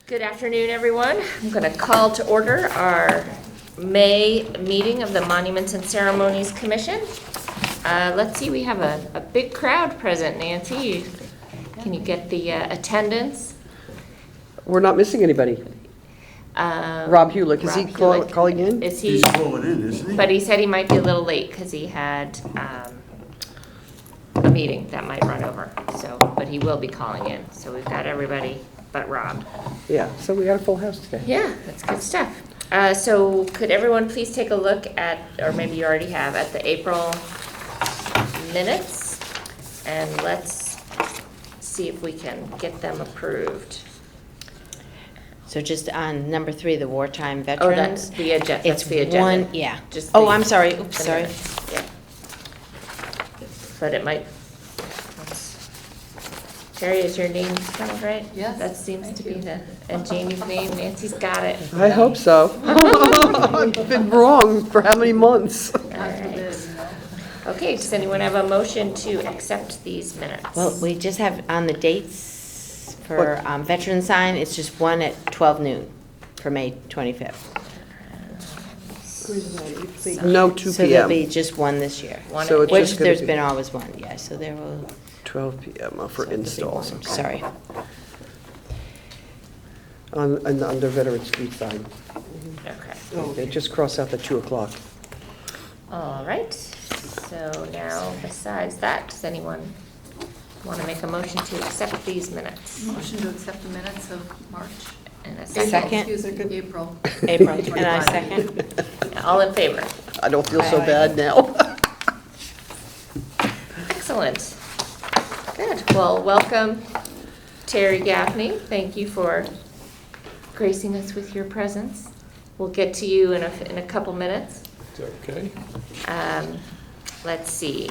Good afternoon, everyone. I'm going to call to order our May meeting of the Monuments and Ceremonies Commission. Let's see, we have a big crowd present. Nancy, can you get the attendance? We're not missing anybody. Rob Hulick, is he calling in? He's calling in, isn't he? But he said he might be a little late because he had a meeting that might run over. So, but he will be calling in. So we've got everybody but Rob. Yeah, so we got a full house today. Yeah, that's good stuff. So could everyone please take a look at, or maybe you already have, at the April minutes? And let's see if we can get them approved. So just on number 3, the wartime Oh, veterans. that's the agenda. It's the agenda. one, yeah. Just Oh, the- I'm sorry, oops, the sorry. minutes, yeah. But it might, Terry, is your name spelled right? Yes, That seems thank to be you. and Jamie's name, Nancy's got it. I hope so. I've been wrong for how many months? All right. Okay, does anyone have a motion to accept these minutes? Well, we just have on the dates for veteran sign, it's just one at 12 noon for May 25th. No 2 So there'll be PM. just one this year. One So at it's Which just gonna there's be been always one, yeah, so there will. 12 PM for so there'll be installs. one. Sorry. On the Veteran Street side. Okay. They just cross out the 2 o'clock. All right, so now besides that, does anyone want to make a motion to accept these minutes? Motion to accept the minutes of March. And a Second. Excuse me, April. April, and I second. All in favor? I don't feel so Aye. bad now. Excellent. Good, well, welcome Terry Gaffney. Thank you for gracing us with your presence. We'll get to you in a couple minutes. Okay. Let's see.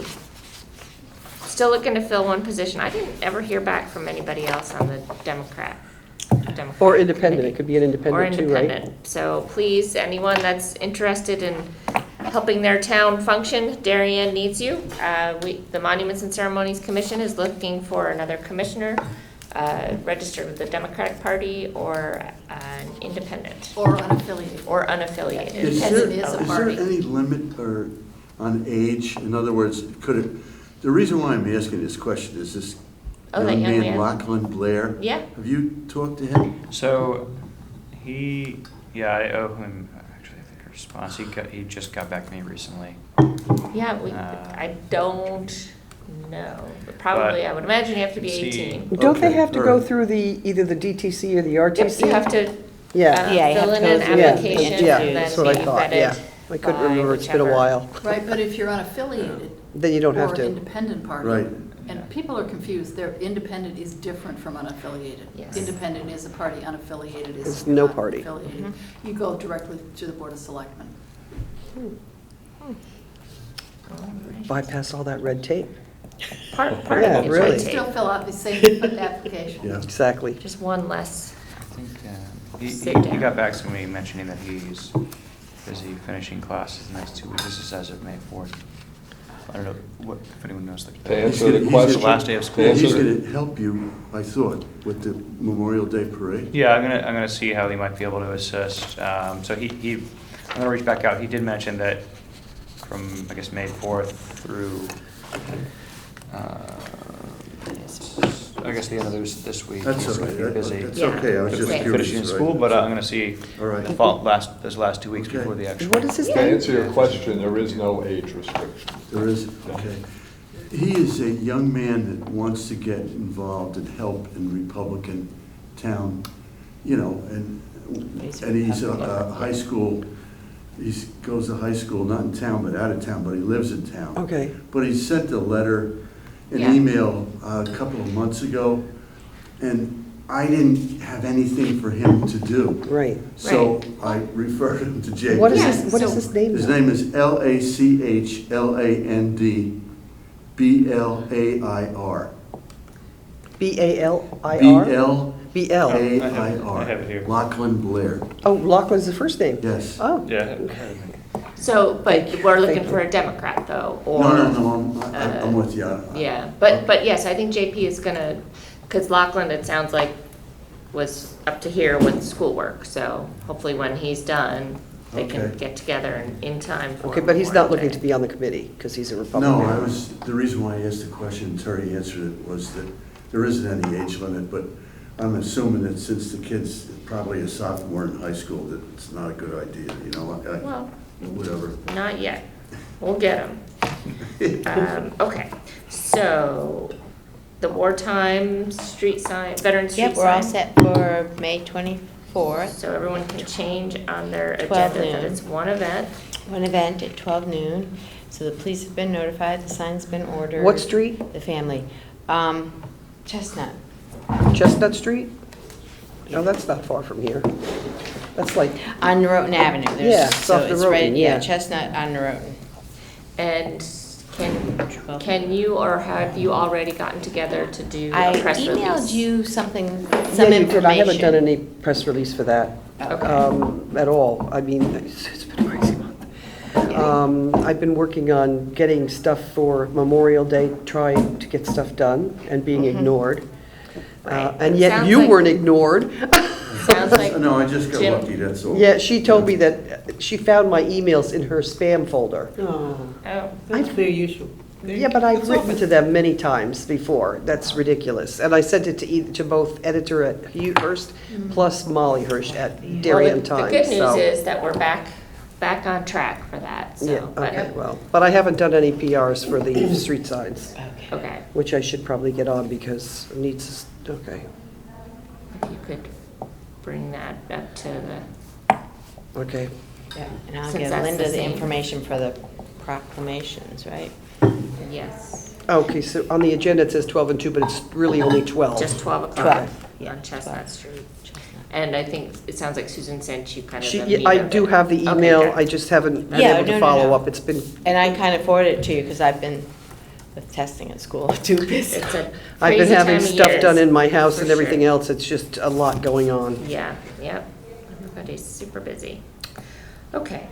Still looking to fill one position. I didn't ever hear back from anybody else on the Democrat Or independent, committee. it could be an Or independent too, right? independent. So please, anyone that's interested in helping their town function, Darien needs you. The Monuments and Ceremonies Commission is looking for another commissioner, registered with the Democratic Party or an independent Or unaffiliated. or unaffiliated. Is Is there- there, is a is party. there any limit or on age? In other words, could it, the reason why I'm asking this question is this Oh, that young man. Lachlan Blair. Yeah. Have you talked to him? So I owe him, actually, I think a response. He just got back to me recently. Yeah, I don't know. But probably, But I would imagine you have to be see- 18. Don't they Okay, have to all go right. through either the DTC or the Yep, RTC? you have to Yeah, Yeah, you have fill to in go an through the application yeah, and that's then what be I thought, yeah. vetted. I couldn't by remember, it's been a whichever- while. Right, but if you're unaffiliated. Then you don't have Or to. independent party. Right. And people are confused, their independent is different from unaffiliated. Yes. Independent is a party, unaffiliated is. It's no not party. affiliated. Mhm. You go directly to the Board of Selectmen. All right. Bypass all that red tape. Part Yeah, of it is really. red Still tape. fill out the same application. Yeah. Exactly. Just one less. I think Sit he down. got back to me mentioning that he's busy finishing classes the next 2 weeks. This is as of May 4th. I don't know if anyone knows. To answer the He's question. the last day of school. to answer He's the- gonna help you, I thought, with the Memorial Day Parade. Yeah, I'm gonna see how he might be able to assist. So I'm gonna reach back out. He did mention that from, I guess, May 4th through, I guess the end of this week. That's he's all gonna right. be busy. That's Yeah. okay, I was just Okay. curious. Finishing right? school, but I'm gonna see All right. those last 2 weeks Okay. before the actual. What is his To name? answer your question, there is no age restriction. There is, okay. He is a young man that wants to get involved and help in Republican town, you know, and he's a high school, goes to high school, not in town, but out of town, but he lives in town. Okay. But he sent a letter, an Yeah. email a couple of months ago, and I didn't have anything for him to do. Right. So I referred him to JP. What is Yeah, his, what is so- his name? His now? name is LACHLANDBLAIR. BALIR? BL. BLAIR. I have it here. Lachlan Blair. Oh, Lachlan's the first name? Yes. Oh. Yeah. So, but we're looking Thank for a Democrat though, or? No, I'm with you. Yeah, but yes, I think JP is gonna, because Lachlan, it sounds like was up to here with schoolwork, so hopefully when he's done, they can Okay. get together in time for Okay, but he's Memorial not looking Day. to be on the committee, because he's a Republican. No, the reason why I asked the question, Terry answered it, was that there isn't any age limit, but I'm assuming that since the kid's probably a sophomore in high school, that it's not a good idea, you know, Well, whatever. not yet. We'll get him. Okay, so the wartime street sign, veteran street sign. Yep, we're all set for May 24th. So everyone can change on their 12 agenda that noon. it's one event. One event at 12 noon. So the police have been notified, the sign's been ordered. What street? The family. Chestnut. Chestnut Street? No, that's not far from here. That's like, On Norotan Avenue. There's- Yeah, it's off the So it's right, Norotan, yeah, yeah. Chestnut on Norotan. And can you, or have you already gotten together to do I a press release? emailed you something, yeah, some you did. I haven't done information. any press release for that Okay. at all. I mean, it's been a crazy month. Yeah. I've been working on getting stuff for Memorial Day, trying to get stuff done and being ignored. Right. And It yet sounds you like- weren't ignored. Sounds like No, I just got Jim- lucky, that's all. Yeah, she told me that she found my emails in her spam folder. Oh, Oh, that's very usual. Yeah, but I've written to them many times before. That's ridiculous. And I sent it to both editor at Hearst plus Molly Hirsch at Darien well, Times. the good so- news is that we're back on track for that, Yeah, so, but, okay, well, but I haven't done any PRs for the street signs, Okay. okay. which I should probably get on because it needs, okay, If you could bring that up to the, okay. Yeah, and I'll Since give that's the Linda the same. information for the proclamations, right? yes, Okay, so on the agenda it says 12 and 2, but it's really only 12. just 12 o'clock 12, yeah, on Chestnut 12. Street. And I think, it sounds like Susan sent you kind of She, the meat I of do it. have the Okay, email, good. I just haven't been Yeah, able no, to no, follow no. up. It's been, And I kind of forwarded it to you because I've been with testing at school too busy. It's a I've been crazy having time of stuff year, done in my house for and everything sure. else. It's just a lot going on. Yeah, yep. Everybody's super busy. Okay,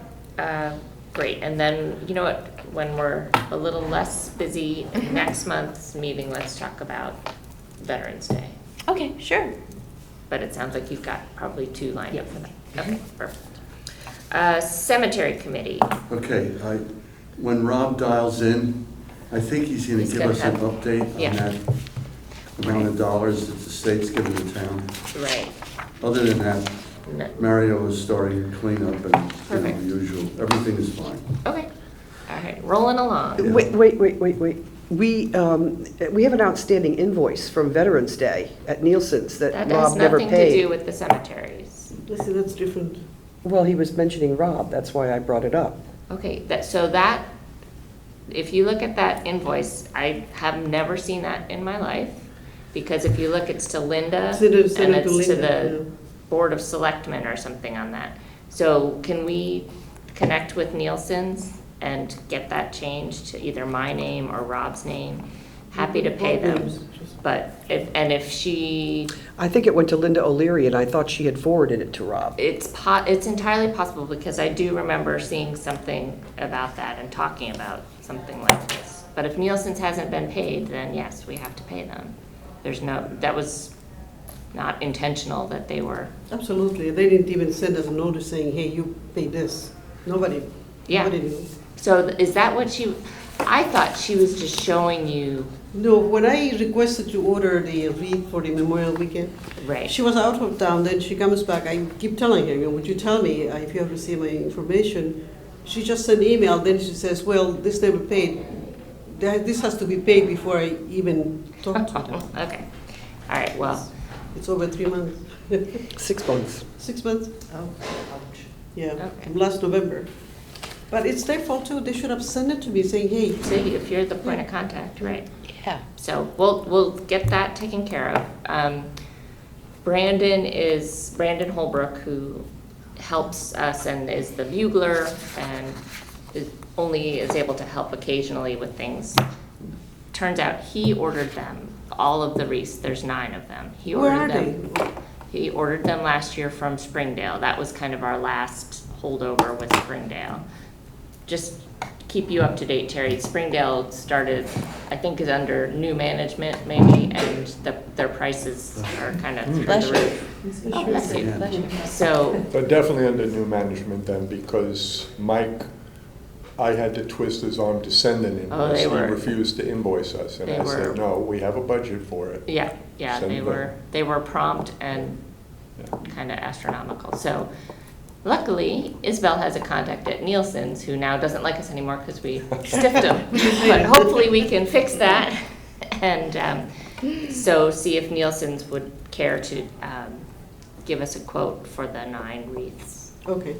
great. And then, you know what, when we're a little less busy, next month's meeting, let's talk about Veterans Day. Okay, sure. But it sounds like you've got probably 2 lined up for that. Okay, perfect. Cemetery Committee. Okay, when Rob dials in, I think he's gonna He's give gonna us an have- update yeah. on that amount of dollars that the state's giving the town. Right. Other than that, No- Mario is starting to clean up and, you know, Perfect. the usual, everything is fine. Okay, all right, rolling along. Wait. We have an outstanding invoice from Veterans Day at Nielsen's that That has Rob never nothing to do paid. with the cemeteries. Listen, that's different. Well, he was mentioning Rob, that's why I brought it up. Okay, so that, if you look at that invoice, I have never seen that in my life. Because if you look, it's to Linda, Send it and to it's to Linda, the yeah. Board of Selectmen or something on that. So can we connect with Nielsen's and get that changed to either my name or Rob's name? Happy to pay Both them, names, just- but if she, I think it went to Linda O'Leary, and I thought she had forwarded it to Rob. it's entirely possible, because I do remember seeing something about that and talking about something like this. But if Nielsen's hasn't been paid, then yes, we have to pay them. That was not intentional that they were, Absolutely. They didn't even send us a notice saying, hey, you pay this. Nobody. Yeah. Nobody knew. so is that what I thought she was just showing you, No, when I requested to order the wreath for the Memorial Weekend, right? she was out of town, then she comes back. I keep telling her, would you tell me if you have received my information? She just sent an email, then she says, well, this never paid. This has to be paid before I even talk to them. Okay, all right, well, It's over 3 months. 6 months. 6 months? Oh, Yeah, Okay. from last November. But it's their fault too. They should have sent it to me saying, hey, so if you're the point of contact, right? yeah. So we'll get that taken care of. Brandon Holbrook, who helps us and is the bugler and only is able to help occasionally with things. Turns out he ordered them, all of the wreaths, there's 9 of them. He where ordered are them. they? He ordered them last year from Springdale. That was kind of our last holdover with Springdale. Just keep you up to date, Terry, Springdale started, I think is under new management maybe, and their prices are kind of through Bless the you. roof. Oh, bless you. Bless you. So, But definitely under new management then, because Mike, I had to twist his arm to send an Oh, invoice. they He were- refused to invoice us, and they I were- said, no, we have a budget for it. yeah, Send it back. they were prompt and Yeah. kind of astronomical. So luckily, Isabel has a contact at Nielsen's who now doesn't like us anymore because we stiffed him. But hopefully we can fix that and so see if Nielsen's would care to give us a quote for the 9 wreaths. Okay.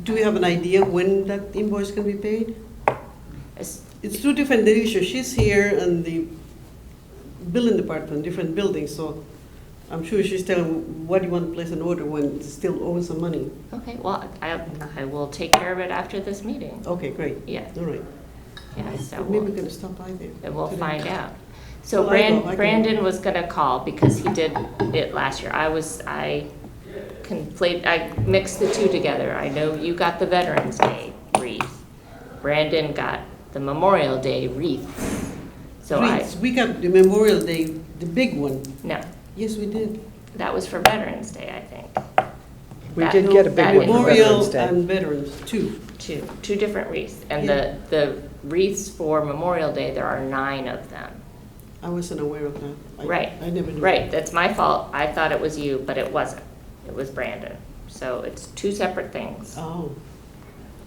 Do we have an idea when that invoice can be paid? It's- It's 2 different issues. She's here and the building department, different buildings, so I'm sure she's telling what do you want to place an order when it's still owing some money. Okay, well, I will take care of it after this meeting. Okay, great. Yeah, All right. yeah, so Maybe we're we'll, gonna stop by there. and we'll today. find out. So Well, I go. Brandon was gonna call because he did it last year. I mixed the two together. I know you got the Veterans Day wreath. Brandon got the Memorial Day wreath. So Wreaths. We got the Memorial Day, the big one. no, Yes, we did. that was for Veterans Day, I think. We That- did get a that big one is- for Veterans Memorial Day. and Veterans, 2. Two different wreaths. And Yeah. the wreaths for Memorial Day, there are 9 of them. I wasn't aware of that. Right. I never knew. Right, that's my fault. I thought it was you, but it wasn't. It was Brandon. So it's 2 separate things. Oh,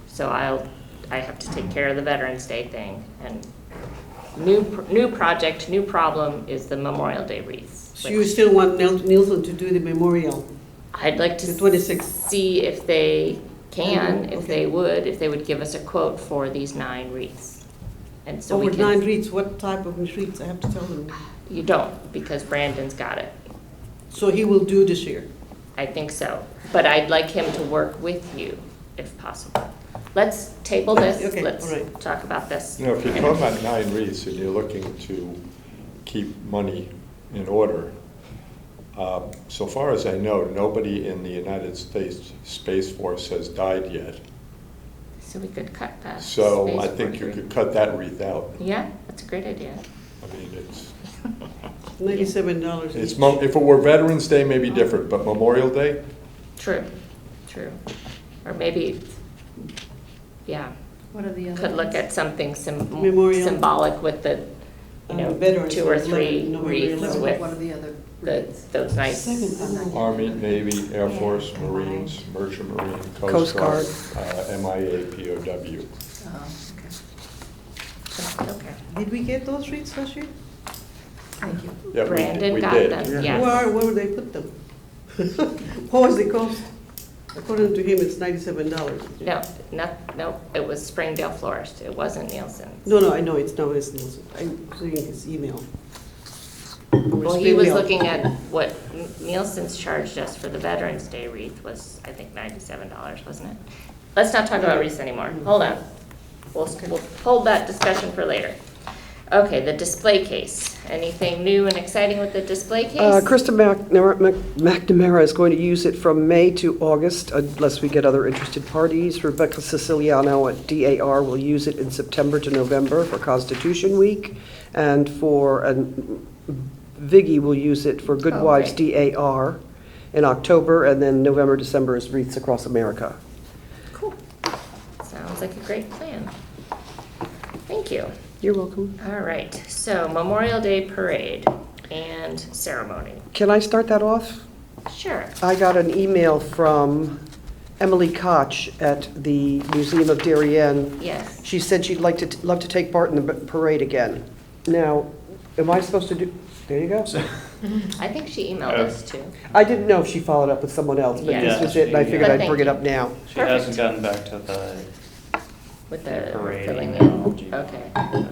So I have to take care of the Veterans Day thing. And new project, new problem is the Memorial Day wreaths. so you which still want Nielsen to do the memorial? I'd like to the 26th. see if they can, Mhm, if okay. they would give us a quote for these 9 wreaths. And so we Over can. 9 wreaths, what type of wreaths? I have to tell them. You don't, because Brandon's got it. So he will do this year? I think so. But I'd like him to work with you, if possible. Let's table this. Okay, Let's all right. talk about this. You know, if you're talking about 9 wreaths and you're looking to keep money in order, so far as I know, nobody in the United States Space Force has died yet. So we could cut that. So space I think for you three. could cut that wreath out. Yeah, that's a great idea. I mean, it's, $97 it's, each. if it were Veterans Day, maybe different, but Memorial Day, True, true. Or maybe, yeah, What are the other could look ones? at something Memorial. symbolic with the, you know, Veterans 2 or Day, 3 November wreaths 11th. with What are the other the, wreaths? those nice. 7. Oh. Army, Navy, Air Force, Marines, Merchant Marine, Coast Coast Guard. Guard, MIA, POW. Oh, okay. Okay. Did we get those wreaths last year? Thank you. Yeah, we did- Brandon we got did. them, yes. Where would they put them? What was the cost? According to him, it's $97. No, it was Springdale Florist. It wasn't Nielsen. No, I know it's not his Nielsen. I'm reading his email. Well, he was looking at what Nielsen's charged us for the Veterans Day wreath was, I think, $97, wasn't it? Let's not talk about wreaths anymore. Hold on. We'll hold that discussion for later. Okay, the display case. Anything new and exciting with the display case? Krista McNamara is going to use it from May to August unless we get other interested parties. Rebecca Siciliano at DAR will use it in September to November for Constitution Week. And Viggy will use it for Good Oh, Wives great. DAR in October, and then November, December is Wreaths Across America. Cool. Sounds like a great plan. Thank you. You're welcome. All right, so Memorial Day Parade and ceremony. Can I start that off? Sure. I got an email from Emily Koch at the Museum of Darien. Yes. She said she'd love to take part in the parade again. Now, am I supposed to do, there you go. I think she emailed us too. I didn't know if she followed up with someone else, but Yeah. this was it, and I figured But I'd thank bring it you. up now. She hasn't gotten back to the With the parade filling email. in. Okay. But,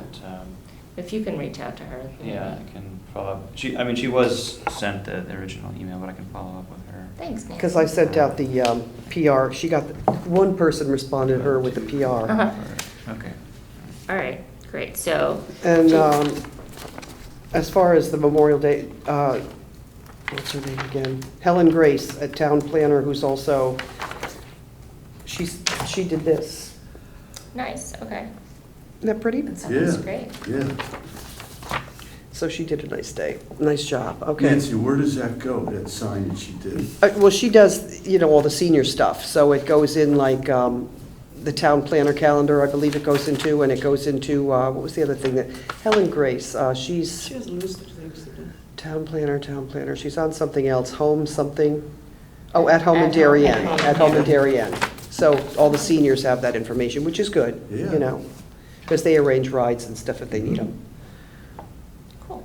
If you can reach out to her. yeah, I can follow up. She was sent the original email, but I can follow up with her. Thanks, Nancy. Because I sent out the PR, she got, one person responded to her with the PR. Uh-huh. Okay. All right, great, so. And as far as the Memorial Day, what's her name again? Helen Grace, a town planner who's also, she did this. Nice, okay. Isn't that pretty? That Yeah. sounds great. Yeah. So she did a nice day, nice job, okay. Nancy, where does that go, that sign that she did? Well, she does, all the senior stuff, so it goes in like the town planner calendar, I believe it goes into, and it goes into, what was the other thing that, Helen Grace, she's She has a list of things to do. town planner, she's on something else, home something, oh, at home in At home, Darien, at home. at home in Darien. So all the seniors have that information, which is good, Yeah. because they arrange rides and stuff if they need them. Cool.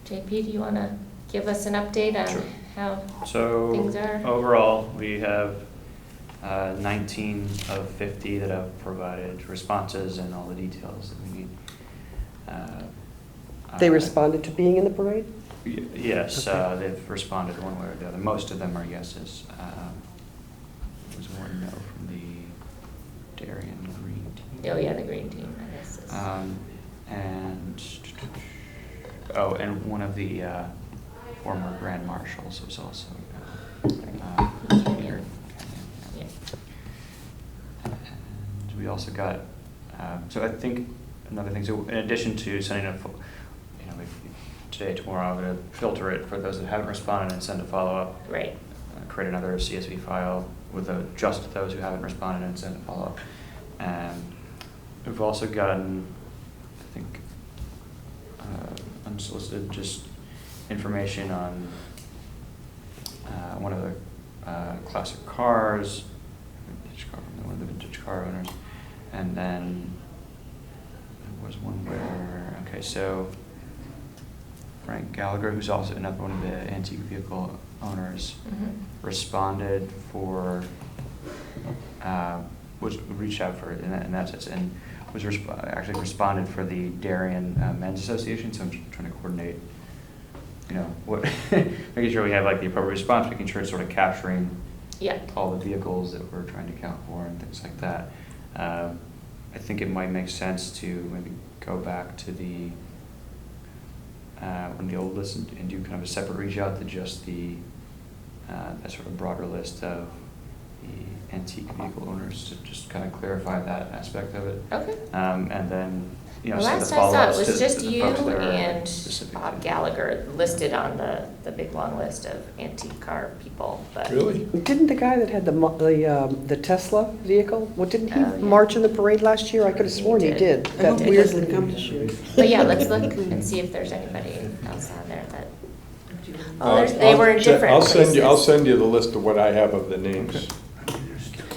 JP, do you want to give us an update on Sure. how So things are? overall, we have 19 of 50 that have provided responses and all the details that we need. They responded to being in the parade? Yes, Okay. they've responded one way or the other. Most of them are yeses. There was one no from the Darien Green team. Oh, yeah, the green team, I guess. And one of the former grand marshals was also Kenyon. here. Yeah. And we also got, so I think another thing, so in addition to sending a, today, tomorrow, I'm going to filter it for those that haven't responded and send a follow-up. Right. Create another CSV file with just those who haven't responded and send a follow-up. And we've also gotten, I think, unsolicited just information on one of the classic cars, one of the vintage car owners, and then there was one where, okay, so Frank Gallagher, who's also another one of the antique vehicle owners, responded for, was reached out for in that sense, and was actually responded for the Darien Men's Association. So I'm trying to coordinate, what making sure we have like the appropriate response, making sure it's sort of capturing all the vehicles that we're trying to count for and things like that. I think it might make sense to maybe go back to the on the old list and do kind of a separate reach out to just the that sort of broader list of the antique vehicle owners to just kind of clarify that aspect of it. Okay. And then, Well, send the last I saw, it follow-ups was to just the you folks that are and specific Bob to- Gallagher listed on the big long list of antique car people, but. Really? Didn't the guy that had the Tesla vehicle, didn't he Oh, yeah. march in the parade last year? I could have sworn he did. I That hope he weird. doesn't come this year. But yeah, let's look and see if there's anybody else on there that, Uh, they were in different I'll send places. you the list of what I have of the names.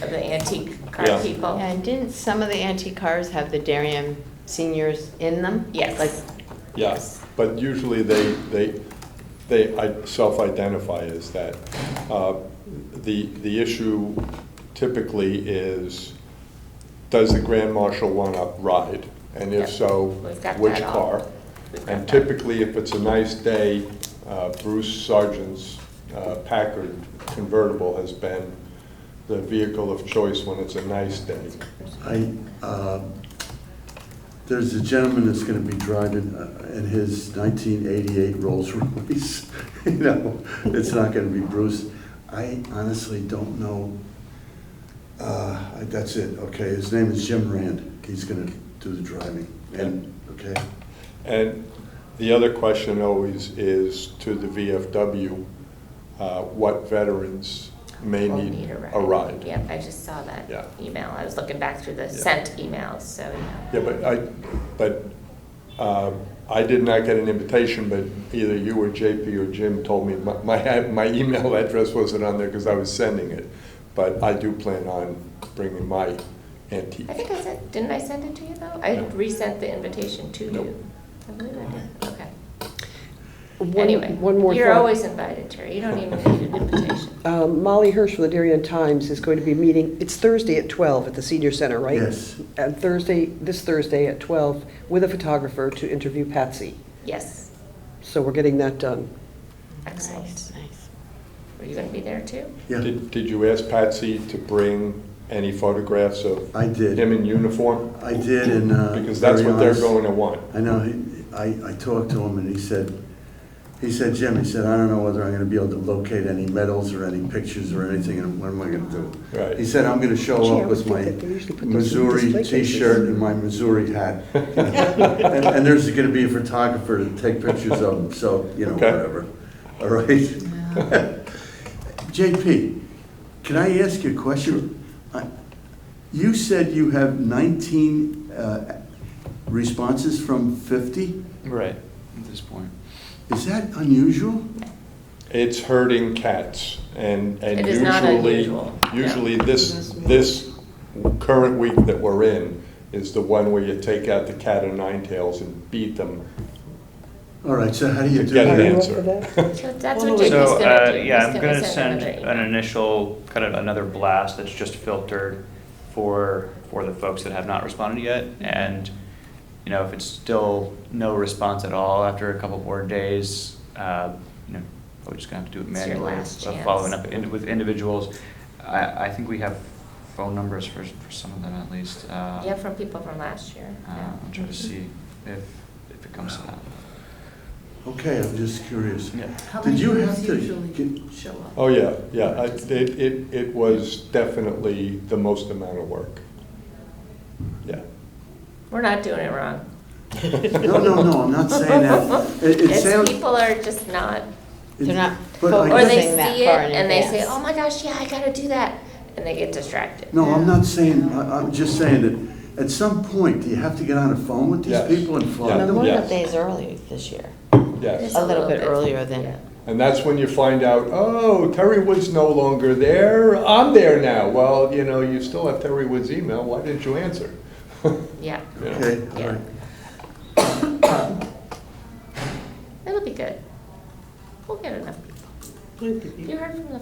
of the antique car Yeah. people. Yeah, and didn't some of the antique cars have the Darien seniors in them? Yes. Like, Yes, but usually they self-identify as that. The issue typically is, does the Grand Marshal want to ride? And if Yep. so, We've got which that all. car? We've got And that. typically, if it's a nice day, Bruce Sargent's Packard convertible has been the vehicle of choice when it's a nice day. There's a gentleman that's gonna be driving in his 1988 Rolls Royce. It's not gonna be Bruce. I honestly don't know. That's it, okay. His name is Jim Rand. He's gonna do the driving. And, okay. And the other question always is to the VFW, what veterans may Will need a ride. Yep, I just saw that Yeah. email. I was looking back through the sent emails, so, Yeah, but I did not get an invitation, but either you or JP or Jim told me my email address wasn't on there because I was sending it. But I do plan on bringing my antique. I think I sent, didn't I send it to you though? I No. resent the invitation to Nope. you. I believe I did, okay. One- Anyway, one more you're thought. always invited, Terry. You don't even need an invitation. Molly Hirsch from the Darien Times is going to be meeting, it's Thursday at 12 at the Senior Center, right? Yes. And this Thursday at 12, with a photographer to interview Patsy. Yes, So we're getting that done. excellent. nice. Were you going to be there too? Yeah, Did you ask Patsy to bring any photographs of I did. him in uniform? I did, and. Because that's very what they're honest, going to want. I know, I talked to him and he said, he said, Jim, he said, I don't know whether I'm gonna be able to locate any medals or any pictures or anything, and what am I gonna do? Right. He said, I'm gonna show Gee, I up would with think my that they usually put those in Missouri display cases. t-shirt and my Missouri hat. And there's gonna be a photographer to take pictures of them, so, you know, Okay. whatever. All right? JP, can I ask you a question? You said you have 19 responses from 50? Right, at this point. Is that unusual? It's herding cats, and It is not unusual. usually this current week that we're in is the one where you take out the cat o' nine tails and beat them. All right, so how do you To do get an that? answer. So that's what So, JP's gonna do. Yeah, He's I'm gonna send send another an email. initial, kind of another blast that's just filtered for the folks that have not responded yet. And, you know, if it's still no response at all after a couple more days, you know, we're just gonna have to do it It's your manually, last of chance. following up with individuals. I think we have phone numbers for some of them at least. Yeah, from people from last year. Yeah. I'll try to see if it comes to that. Okay, I'm just curious. Yeah. How Did many you people have to usually get- show up? Oh, yeah, yeah, it was definitely the most amount of work. Yeah. We're not doing it wrong. No, I'm not saying that. It It's sounds. people are just not, They're not But I- or they Focusing that see it far in and they say, advance. oh my gosh, yeah, I gotta do that, and they get distracted. No, I'm not saying, I'm just saying that at some point, do you have to get on the phone with these Yes. people and flood Yeah. them? Memorial Yes. Day is early this year, Yes. It's a little bit earlier than, yeah. And that's when you find out, oh, Terry Wood's no longer there, I'm there now. Well, you know, you still have Terry Wood's email, why didn't you answer? Yeah, You know? Okay, all Yeah. right. it'll be good. We'll get enough people. 20 people. You heard from the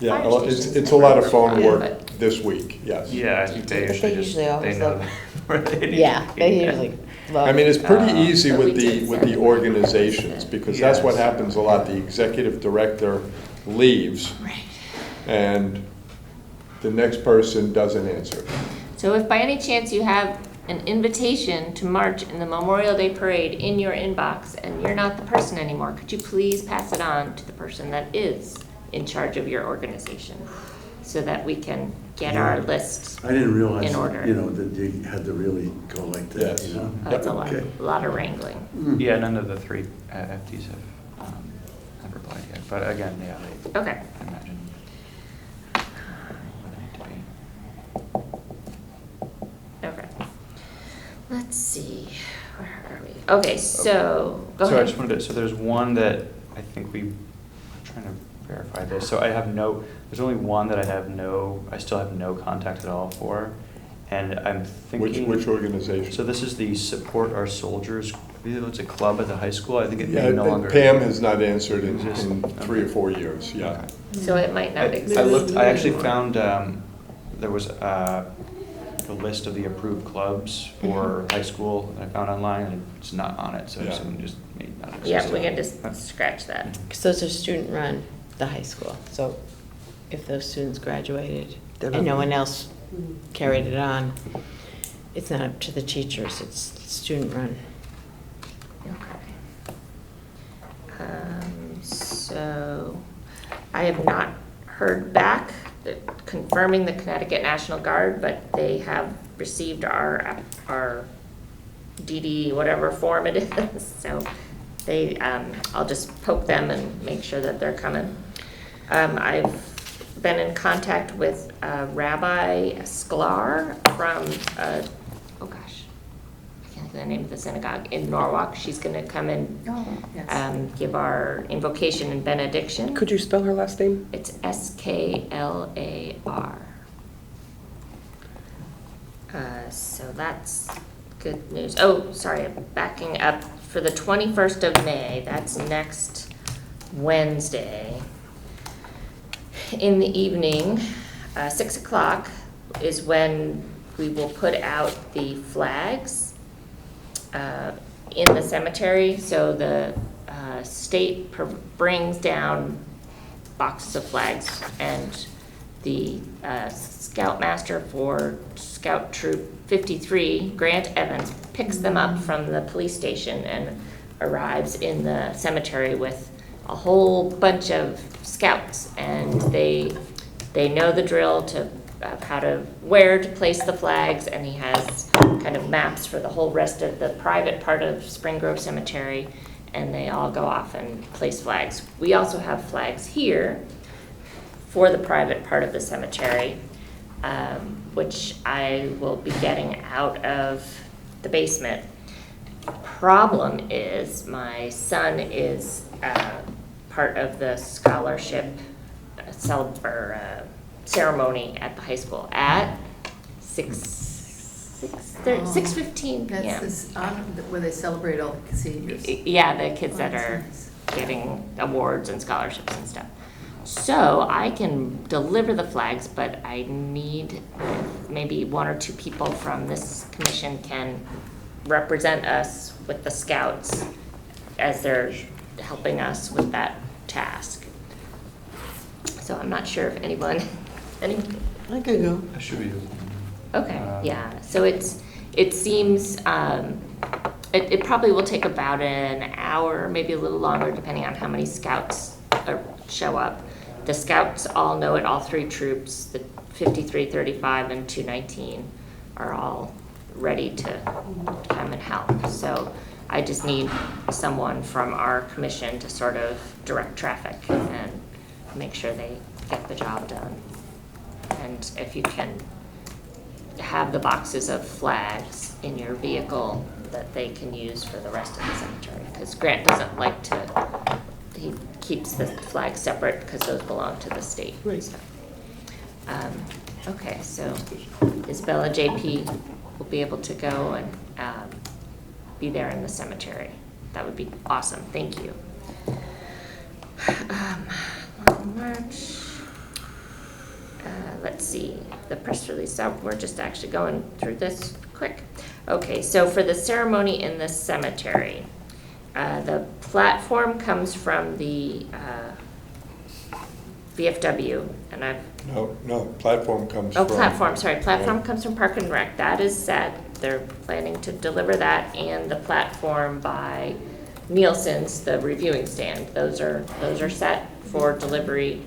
Yeah, fire well, stations. it's a lot of phone Yeah, work but- this week, yes. Yeah, I think they But they usually just, usually they always know look- where they need yeah, to be. they usually love. I mean, it's pretty easy But with we the, did with send the them. organizations, because that's what Yes. happens a lot. The executive director leaves, Right. and the next person doesn't answer. So if by any chance you have an invitation to march in the Memorial Day Parade in your inbox and you're not the person anymore, could you please pass it on to the person that is in charge of your organization so that we can get our Yeah. list? I didn't realize, In order. you know, that you had to really go like that, Yes. you know? That's a Okay. lot of wrangling. Mm. Yeah, none of the three FDs have replied yet, but again, yeah, they, Okay. I imagine. Where they need to be. Okay. Let's see, where are we? Okay, so, go So I ahead. just wanted to, so there's one that I think I'm trying to verify this. So I have there's only one that I still have no contact at all for. And I'm thinking. Which organization? So this is the Support Our Soldiers, it's a club at the high school. I think it may Yeah, no longer. Pam has not answered in exist. 3 or Okay. 4 years, yeah. Okay. So it might not I exist. I actually found, there was the list of the approved clubs for high school that I found online, and it's not on it, so Yeah. someone just may not exist. Yeah, we can just scratch that. Because those are student-run, the high school, so if those students graduated They're and not- no one else carried it on, it's not up to the teachers, it's student-run. Okay. So I have not heard back confirming the Connecticut National Guard, but they have received our DD, whatever form it is. So they, I'll just poke them and make sure that they're coming. I've been in contact with Rabbi Sklar from, oh gosh, I can't think of the name of the synagogue in Norwalk. She's going to come and Oh, yes. give our invocation and benediction. Could you spell her last name? It's Sklar. So that's good news. Oh, sorry, I'm backing up. For the 21st of May, that's next Wednesday, in the evening, 6 o'clock is when we will put out the flags in the cemetery. So the state brings down boxes of flags, and the scoutmaster for Scout Troop 53, Grant Evans, picks them up from the police station and arrives in the cemetery with a whole bunch of scouts, and they know the drill of how to, where to place the flags, and he has kind of maps for the whole rest of the private part of Spring Grove Cemetery, and they all go off and place flags. We also have flags here for the private part of the cemetery, which I will be getting out of the basement. Problem is, my son is part of the scholarship ceremony at the high school at 6:15 That's p.m. this, where they celebrate all the seniors. Yeah, the kids that Oh, that's are nice. getting awards and scholarships and stuff. So I can deliver the flags, but I need maybe one or two people from this commission can represent us with the scouts as they're helping us with that task. So I'm not sure if anyone, I can go. That should be. okay, yeah, so it seems, it probably will take about an hour, maybe a little longer, depending on how many scouts show up. The scouts all know it, all three troops, the 53, 35, and 219 are all ready to come and help. So I just need someone from our commission to sort of direct traffic and make sure they get the job done. And if you can have the boxes of flags in your vehicle that they can use for the rest of the cemetery, because Grant doesn't like to, he keeps the flags separate because those belong to the state. Right. So, okay, so Isabella JP will be able to go and be there in the cemetery. That would be awesome, thank you. March. Let's see, the press release, we're just actually going through this quick. Okay, so for the ceremony in the cemetery, the platform comes from the VFW, and I've, No, platform comes from. platform Yeah. comes from Park and Rec, that is set. They're planning to deliver that, and the platform by Nielsen's, the reviewing stand, those are set for delivery,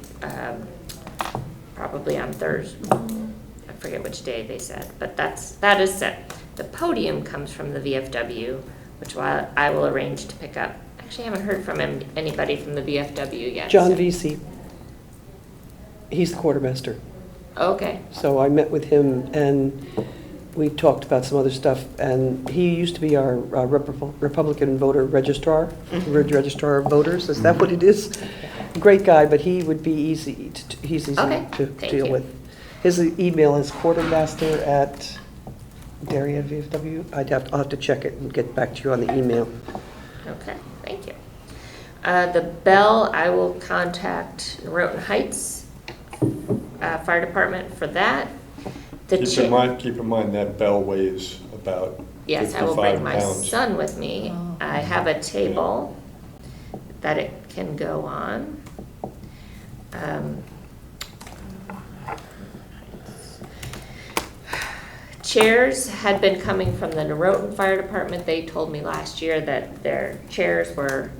probably on Thursday. I forget which day they said, but that is set. The podium comes from the VFW, which I will arrange to pick up. Actually, I haven't heard from anybody from the VFW yet. John so- Vesey. He's the quartermaster. Okay, So I met with him and we talked about some other stuff. And he used to be our Republican voter registrar, registrar of voters. Is that what it is? Great guy, but he would be he's easy Okay, to thank deal you. with. His email is quartermaster@Darien VFW. I'll have to check it and get back to you on the email. okay, thank you. The bell, I will contact Norotan Heights Fire Department for that. Keep in mind that bell weighs about 55 Yes, I will bring my pounds. son with me. Oh. I have a table that it can go on. Chairs had been coming from the Norotan Fire Department. They told me last year that their chairs were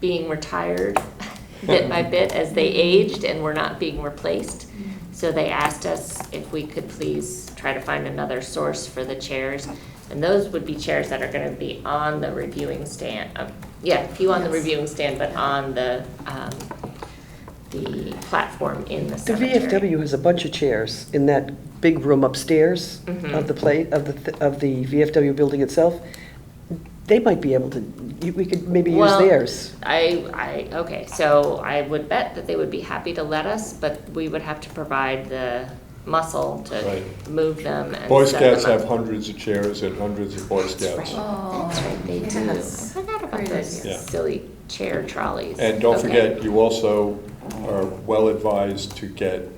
being retired bit by bit as they aged and were not being replaced. So they asked us if we could please try to find another source for the chairs. And those would be chairs that are gonna be on the reviewing stand. Yeah, few on the Yes. reviewing stand, but on the platform in the The cemetery. VFW has a bunch of chairs in that big room upstairs Mhm. of the VFW building itself. They might be able to, we could maybe use Well, theirs. Okay, so I would bet that they would be happy to let us, but we would have to provide the muscle to Right. move them and Boy set Scouts them up. have hundreds of chairs and hundreds of Boy That's Scouts. right, Oh, that's right, they do. I yes. forgot about Great those idea. Yeah. silly chair trolleys. And don't Okay. forget, you also are well advised to get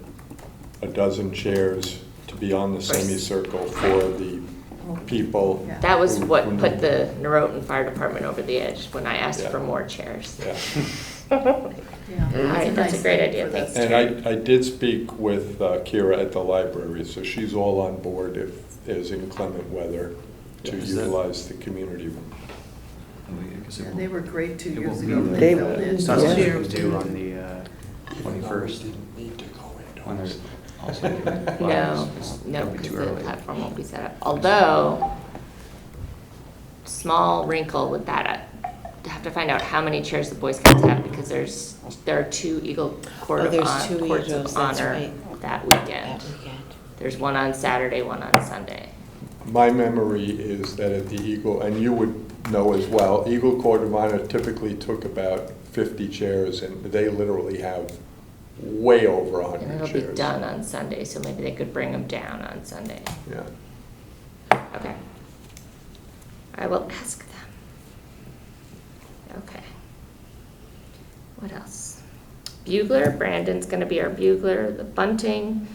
a dozen chairs to be on the Right. semicircle for the people. Yeah. That was who- what who put need- the Norotan Fire Department over the edge when I asked Yeah. for more chairs. Yeah. Yeah. All right, that's a nice great thing idea, for the- thanks. And I did speak with Kira at the library, so she's all on board if there's inclement weather to Yeah, is that- utilize the community room. I guess it Yeah, won't- they were great 2 it years won't ago. be They- filled in. It's not Yeah. something we do on the 21st, Need to go when indoors. there's also doing No, lives. It's no, probably because too the early. platform won't be set up. Although, small wrinkle with that, I have to find out how many chairs the Boy Scouts have, because there are 2 Eagle Court Oh, of there's 2 Courts Eagles, of that's Honor right. that That weekend. weekend. There's one on Saturday, one on Sunday. My memory is that at the Eagle, and you would know as well, Eagle Court of Honor typically took about 50 chairs, and they literally have way over 100 And it'll chairs. be done on Sunday, so maybe they could bring them down on Sunday. Yeah. Okay. I will ask them. Okay. What else? Bugler, Brandon's gonna be our bugler, the bunting,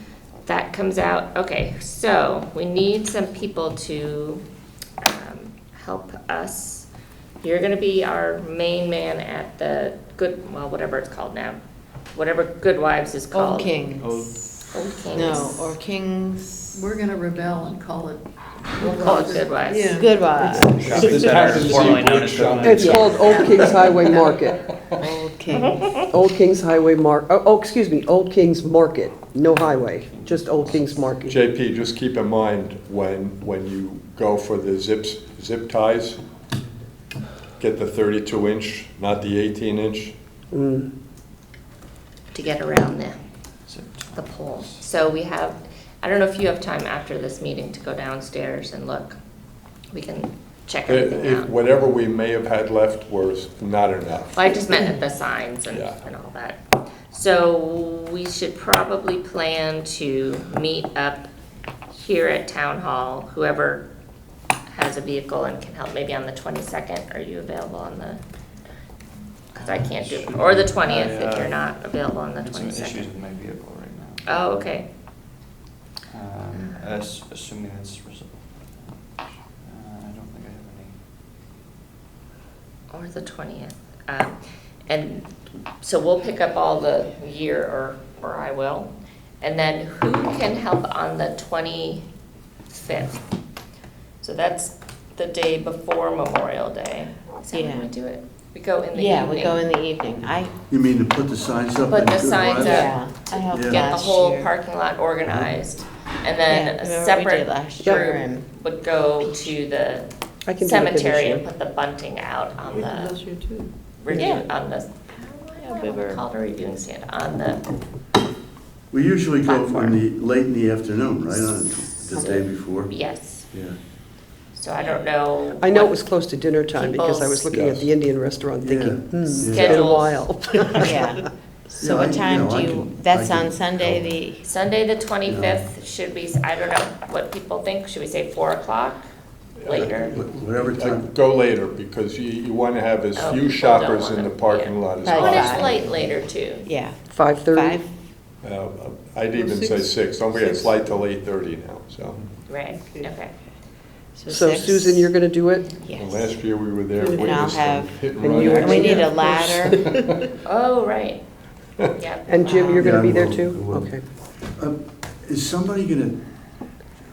that comes out. Okay, so we need some people to help us. You're gonna be our main man at the whatever it's called now. Whatever Good Wives is called. Old Kings. Old Kings. No, or Kings. We're gonna rebel and call it. We'll call it Good Wives. Yeah. Good Wives. Shopping center, formerly known as Good Wives. It's called Old Kings Highway Market. Old Kings. Old Kings Highway excuse me, Old Kings Market, no highway, just Old Kings Market. JP, just keep in mind when you go for the zip ties, get the 32-inch, not the 18-inch. Mm. To get around the So- pole. So we have, I don't know if you have time after this meeting to go downstairs and look. We can check everything If out. whatever we may have had left was not enough. Well, I just meant at the signs and Yeah. all that. So we should probably plan to meet up here at Town Hall, whoever has a vehicle and can help, maybe on the 22nd. Are you available on the, because I can't do it, or the 20th if you're not available on the Had some issues 22nd. with my vehicle right now. Oh, okay. Assuming that's resolved. I don't think I have any. Or the 20th. And so we'll pick up all the year, or I will. And then who can help on the 25th? So that's the day before Memorial Day. Is that Yeah. when we do it? We go in the evening? Yeah, we go in the evening. You mean to put the signs up? Put in the Good signs Wives? up. Yeah, I helped Yeah. Get the last whole year. parking lot organized. And Yeah, then a remember we separate did last year group and- would go to the I can do it this cemetery year. and put the bunting out on We did the last year too. review, Yeah. on the, Yeah, we were- called a reviewing stand, on the, We usually go Platform. late in the afternoon, right, on the day before? yes. Yeah. So I don't know. I know it what was close to dinner time because I was looking at Yes. the Indian restaurant thinking, Yeah. it's been a Schedules. while. Yeah. So Yeah, what time I do you, can- that's I on can Sunday, help. the, Sunday, the 25th, should we, I don't know what people think, should we say 4 o'clock? Later? Whatever time. Go later, because you want to have as Oh, few people shoppers don't in the wanna- parking yeah. lot as Probably When possible. it's light later too. yeah, 5:30? 5? I'd even say 6. 6. Don't forget, it's 6. light till 8:30 now, so. Right, Okay. okay. So 6? Susan, you're gonna do it? Yes. And last year, we were there And I'll witnessing have- hit and and run. you And we actually- need a ladder. Oh, right. Yep. And Jim, you're Yeah, gonna be I there will, too? I will. Okay. Is somebody gonna,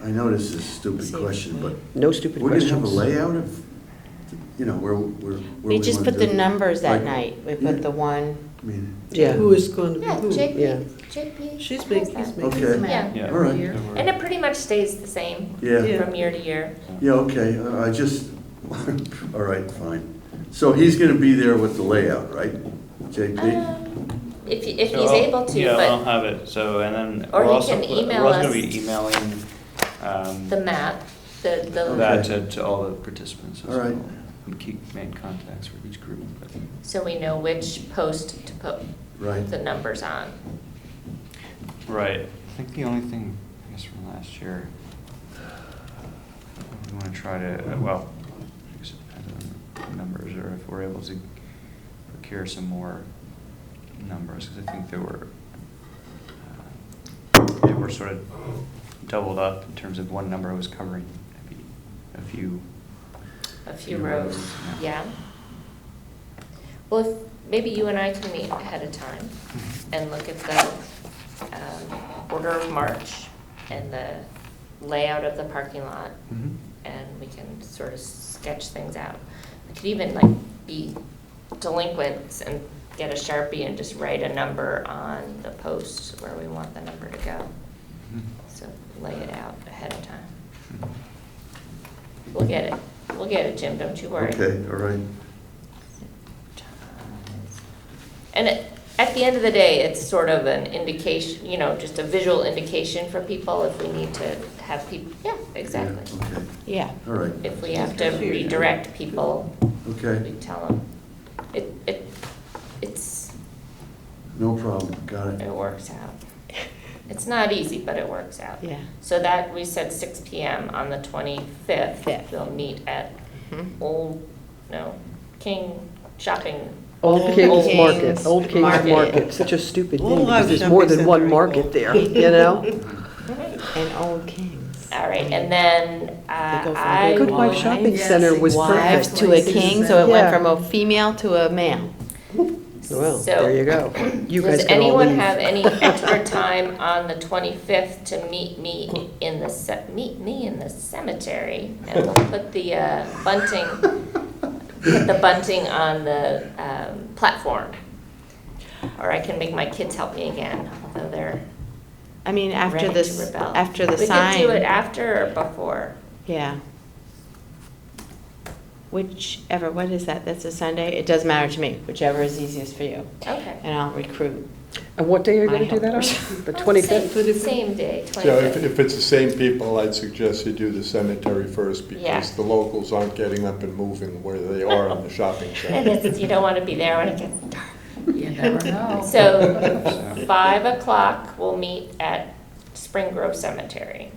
I know this is a stupid See. question, but No stupid we're gonna have a questions. layout of, where We just wanna put the do it? numbers that Like, night. We yeah. put the one, I mean, Yeah. Who is going to be Yeah, who? Yeah. JP. She's has making, that. he's making. Okay. Yeah. Yeah. All right. Year. And it pretty much stays the same yeah, from year to year. yeah, okay, I just, all right, fine. So he's gonna be there with the layout, right, JP? If So he's I'll- able to, Yeah, I'll but have it, so, and then Or we're he also, can email we're also gonna us be emailing, the map, the, that to all the participants as All right. well. And keep main contacts for each group, but. so we know which post to put Right. the numbers on. Right, I think the only thing, I guess from last year, we wanna try to, well, I guess it depends on the numbers, or if we're able to procure some more numbers, because I think they were sort of doubled up in terms of one number was covering maybe a few. A few Few rows, rows, yeah. Well, if, maybe you and I can meet ahead of time and look at the order of march and the layout of the parking lot, Mhm. and we can sort of sketch things out. could even like be delinquents and get a Sharpie and just write a number on the post where we want the number to go. So lay it out ahead of time. We'll get it. We'll get it, Jim, don't you worry. Okay, all right. And at the end of the day, it's sort of an indication, you know, just a visual indication for people if we need to have people, yeah, exactly. Yeah, okay, Yeah. all right, If we have to redirect people, okay, we tell them. It's, no problem, got it. it works out. It's not easy, but it works out. Yeah. So that, we said 6 PM on the 25th. Fifth. We'll meet at Mhm. King Shopping. Old King's King's Market, Old King's Market. Market, such a stupid All name, because have there's shopping more than one center market involved. there, you know? And Old Kings. All right, and then They go from I Good Wife will- Shopping Yes. Center was Wives perfect. to a king, so it went Yeah. from a female to a male. Well, So- there you go. You guys Does can all anyone leave. have any extra time on the 25th to meet me in the cemetery? And we'll put the bunting on the platform. Or I can make my kids help me again, although they're I mean, after ready to this, rebel. after the We sign. could do it after or before. Yeah. Whichever, what is that? That's a Sunday? It doesn't matter to me, whichever is easiest for you. Okay. And I'll recruit. And what day are you My gonna do that on? helpers. The 25th? Same day, So 25th. if it's the same people, I'd suggest you do the cemetery first, Yeah. because the locals aren't getting up and moving where they are in the shopping And center. it's, you don't want to be there when it gets dark. You never know. So 5 o'clock, we'll meet at Spring Grove Cemetery.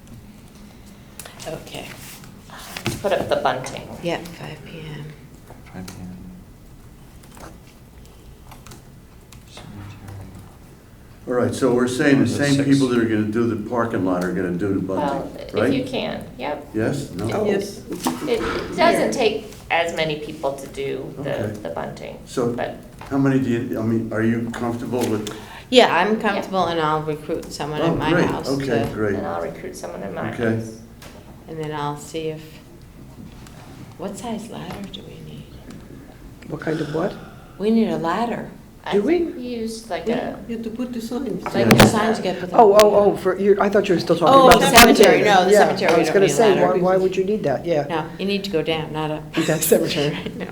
Okay. Put up the bunting. Yep, 5 PM. 5 PM. Cemetery. All right, so we're saying the The same 6th. people that are gonna do the parking lot are gonna do the Well, bunting, if you right? can, yep. Yes, no? Yes. It doesn't take as many people to do Okay. the bunting, So but how many do you, I mean, are you comfortable with? Yeah, I'm comfortable and I'll recruit someone Oh, at my great. house. Okay, to- great. then I'll recruit someone in my Okay. house. And then I'll see if, what size ladder do we need? What kind of what? We need a ladder. I Do we? think we used like Yeah, a, you have to put the signs. Like Like the signs get put. Oh, for, I thought you were still talking Oh, about the cemetery. cemetery. No, the Yeah, cemetery, I we was don't gonna need a say, ladder. why would you need that? Yeah. No, you need to go down, not up. That cemetery. No.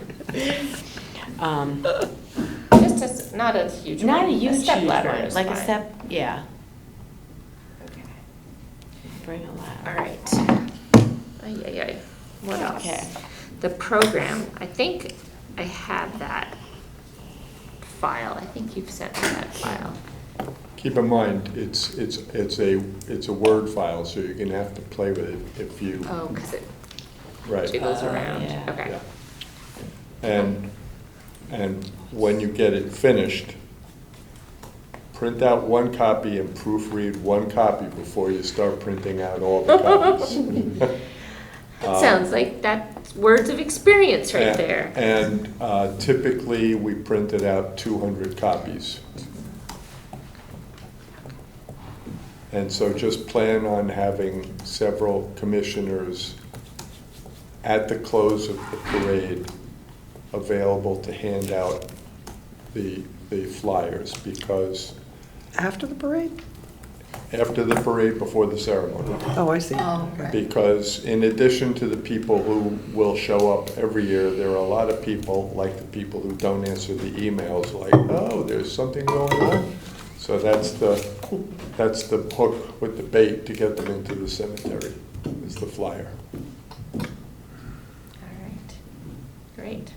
just a, not a huge one. Not a huge, step huge ladder one, is like a fine. step, yeah. Okay. Bring a All ladder. right. Ay, ay, ay. What else? Okay. The program, I think I have that file. I think you've sent me that file. Keep in mind, it's a Word file, so you're gonna have to play with it if you, Oh, because it right. jiggles Oh, around. yeah. Okay. Yeah. And when you get it finished, print out one copy and proofread one copy before you start printing out all the copies. That sounds like that's words of experience right And- there. And typically, we printed out 200 copies. And so just plan on having several commissioners at the close of the parade available to hand out the flyers, because After the parade? after the parade, before the ceremony. Oh, I see. Oh, Okay. right. Because in addition to the people who will show up every year, there are a lot of people, like the people who don't answer the emails, like, oh, there's something going on. So that's the hook with the bait to get them into the cemetery, is the flyer. All right. Great.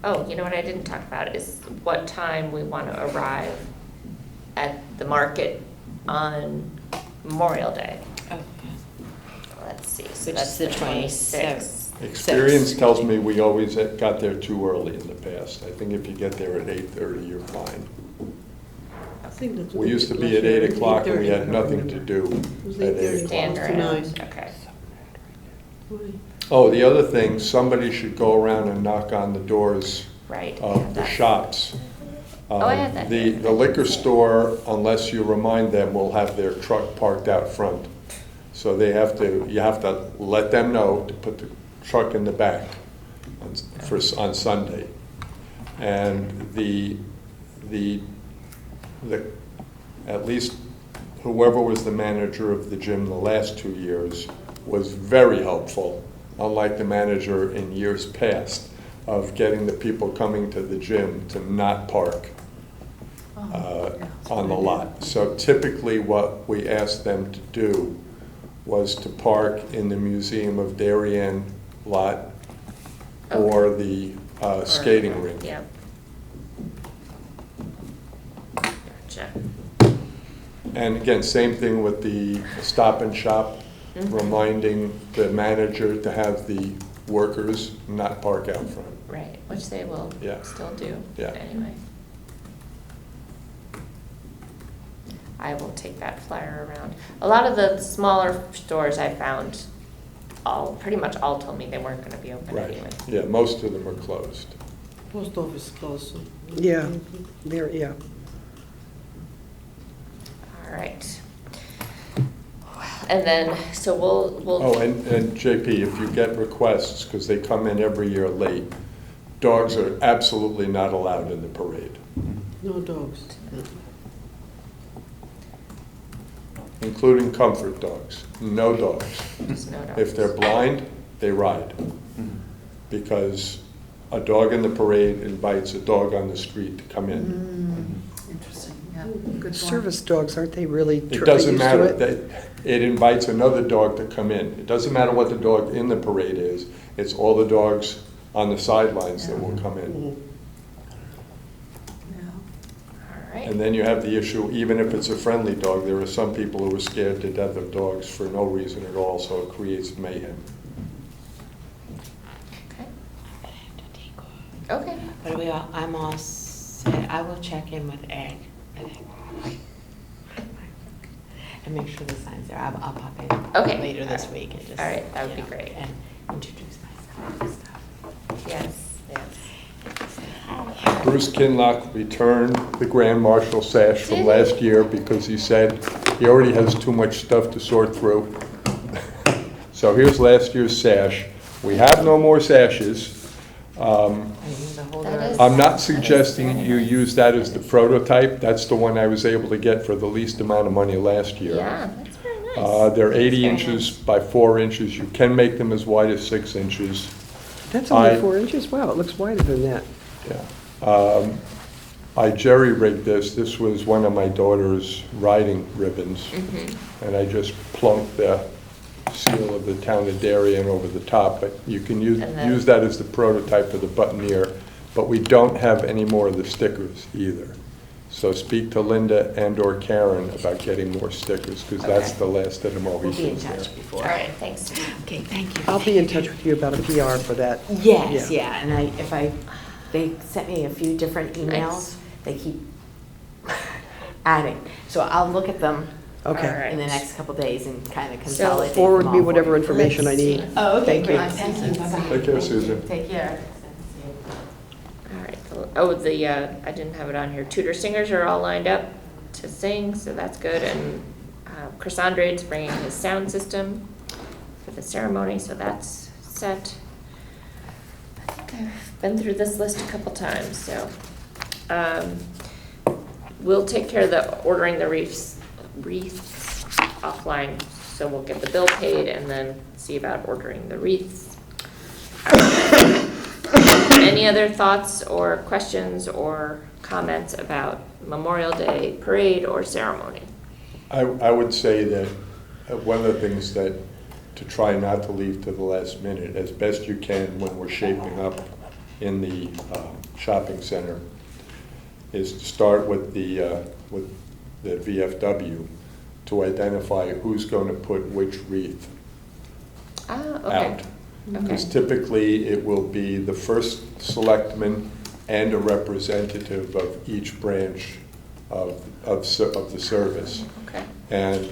Oh, you know what I didn't talk about is what time we want to arrive at the market on Memorial Day. Okay. Let's see. So Which that's is the 26th. 26th. Experience tells me we always got there too early in the past. I think if you get there at 8:30, you're fine. I think that's We what used to last be at year, 8 o'clock and we 8:30. had nothing to do It was at 8 8:30. o'clock. Stand to around. 9. Okay. Right. Oh, the other thing, somebody should go around and knock on the doors Right. I of have the that. shops. Oh, I had that. The liquor store, unless you remind them, will have their truck parked out front. So you have to let them know to put the truck in the back. on Sunday. And the at least whoever was the manager of the gym the last 2 years was very helpful, unlike the manager in years past, of getting the people coming to the gym to not park on the lot. So typically what we asked them to do was to park in the Museum of Darien lot or the skating rink. Yeah. Gotcha. And again, same thing with the Stop and Shop, reminding the manager to have the workers not park out front. Right, which they will Yeah. still do Yeah. anyway. I will take that flyer around. A lot of the smaller stores I found, pretty much all told me they weren't gonna be open Right, anyway. yeah, most of them are closed. Post office closed. So. Yeah, there, yeah. All right. And then, so we'll. Oh, and JP, if you get requests, because they come in every year late, dogs are absolutely not allowed in the parade, No dogs. including comfort dogs. No dogs. There's no dogs. If they're blind, they ride. Because a dog in the parade invites a dog on the street to come in. Interesting, yeah, good point. Service dogs, aren't they really It doesn't used to matter, it? it invites another dog to come in. It doesn't matter what the dog in the parade is, it's all the dogs on the sidelines that will come in. Mhm. Yeah. All right. And then you have the issue, even if it's a friendly dog, there are some people who are scared to death of dogs for no reason at all, so it creates mayhem. Okay. But I'm all set. I will check in with Ed, I think. And make sure the sign's there. I'll pop in Okay. later this week and just. All right, that would you be know, great. And introduce myself and stuff. Yes, yes. Bruce Kinlock returned the Grand Marshal sash from Did he? last year because he said he already has too much stuff to sort through. So here's last year's sash. We have no more sashes. That is- I'm not suggesting you use that as the prototype. That's the one I was able to get for the least amount of money last year. Yeah, that's very nice. They're 80 Very inches nice. by 4 inches. You can make them as wide as 6 inches. That's only I- 4 inches? Wow, it looks wider than that. Yeah. I jerry-rigged this. This was one of my daughter's riding ribbons. And I just plunked the seal of the town of Darien over the top. But you can use And then- use that as the prototype for the buttoneer. But we don't have any more of the stickers either. So speak to Linda and/or Karen about getting more stickers, because that's Okay. the last of them We'll always be in is there. touch before. All right, thanks. Okay, thank you. I'll be in touch with you about a PR for that. Yes, Yeah. yeah, and they sent me a few different emails. Nice. They keep adding. So I'll look at them Okay. All right. in the next couple days and kind of consolidate them Forward all me for whatever you. information I Let's need. see. Oh, okay, Thank you. great, thank you, bye-bye. Take care, Susan. Take care. All right. Oh, I didn't have it on here. Tudor singers are all lined up to sing, so that's good. And Chris Andre's bringing his sound system for the ceremony, so that's set. I think I've been through this list a couple times, so. We'll take care of the ordering the wreaths offline, so we'll get the bill paid and then see about ordering the wreaths. Any other thoughts or questions or comments about Memorial Day parade or ceremony? I would say that one of the things that to try not to leave to the last minute, as best you can when we're shaping up in the shopping center, is to start with the VFW to identify who's going to put which wreath Okay. out. Because Okay. typically, it will be the first selectman and a representative of each branch of the service. Okay. And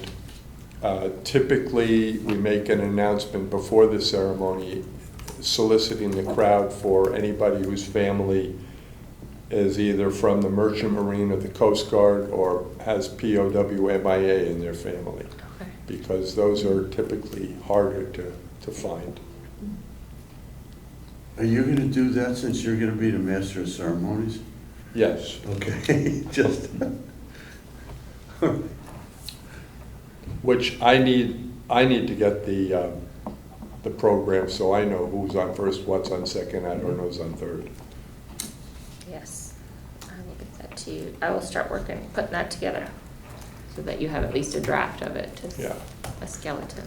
typically, we make an announcement before the ceremony soliciting the crowd for anybody whose family is either from the Merchant Marine or the Coast Guard or has POW/MIA in their family, Okay. because those are typically harder to find. Are you gonna do that since you're gonna be the master of ceremonies? Yes. Okay, just. Which I need to get the program so I know who's on first, what's on second, I don't know who's on third. Yes, I will get that to you. I will start working, putting that together, so that you have at least a draft of it, just Yeah. a skeleton.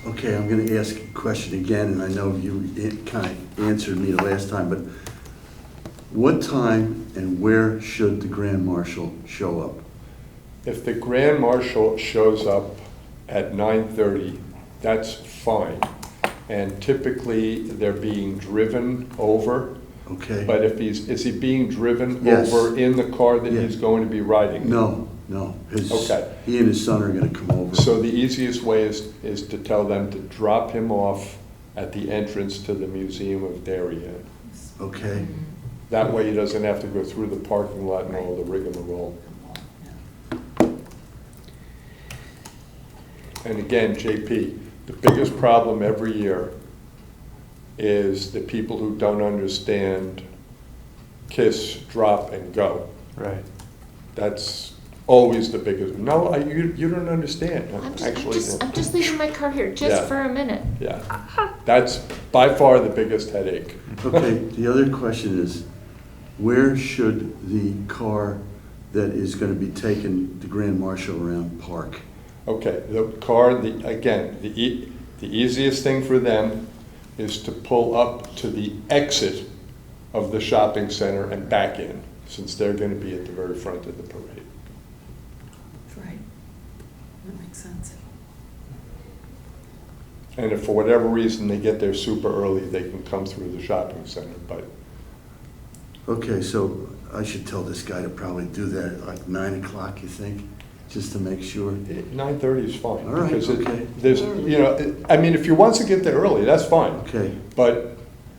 Okay, I'm gonna ask a question again, and I know you kind of answered me the last time, but what time and where should the Grand Marshal show up? If the Grand Marshal shows up at 9:30, that's fine. And typically, they're being driven over. Okay? But if is he being driven Yes. over in the car that Yeah. he's going to be riding? No. Okay. He and his son are gonna come over. So the easiest way is to tell them to drop him off at the entrance to the Museum of Darien. Okay? That way he doesn't have to go through the parking lot and all the rigmarole. And again, JP, the biggest problem every year is the people who don't understand kiss, drop, and go. Right. That's always the biggest. No, you don't understand. I'm just leaving my car here, just Yeah. for a minute. Yeah, that's by far the biggest headache. Okay, the other question is, where should the car that is gonna be taking the Grand Marshal around park? Okay, the car, the easiest thing for them is to pull up to the exit of the shopping center and back in, since they're going to be at the very front of the parade. Right. That makes sense. And if for whatever reason they get there super early, they can come through the shopping center, but Okay, so I should tell this guy to probably do that at like 9 o'clock, you think? Just to make sure? 9:30 is fine. All right, because okay. There's, I mean, if he wants to get there early, that's fine. Okay, But,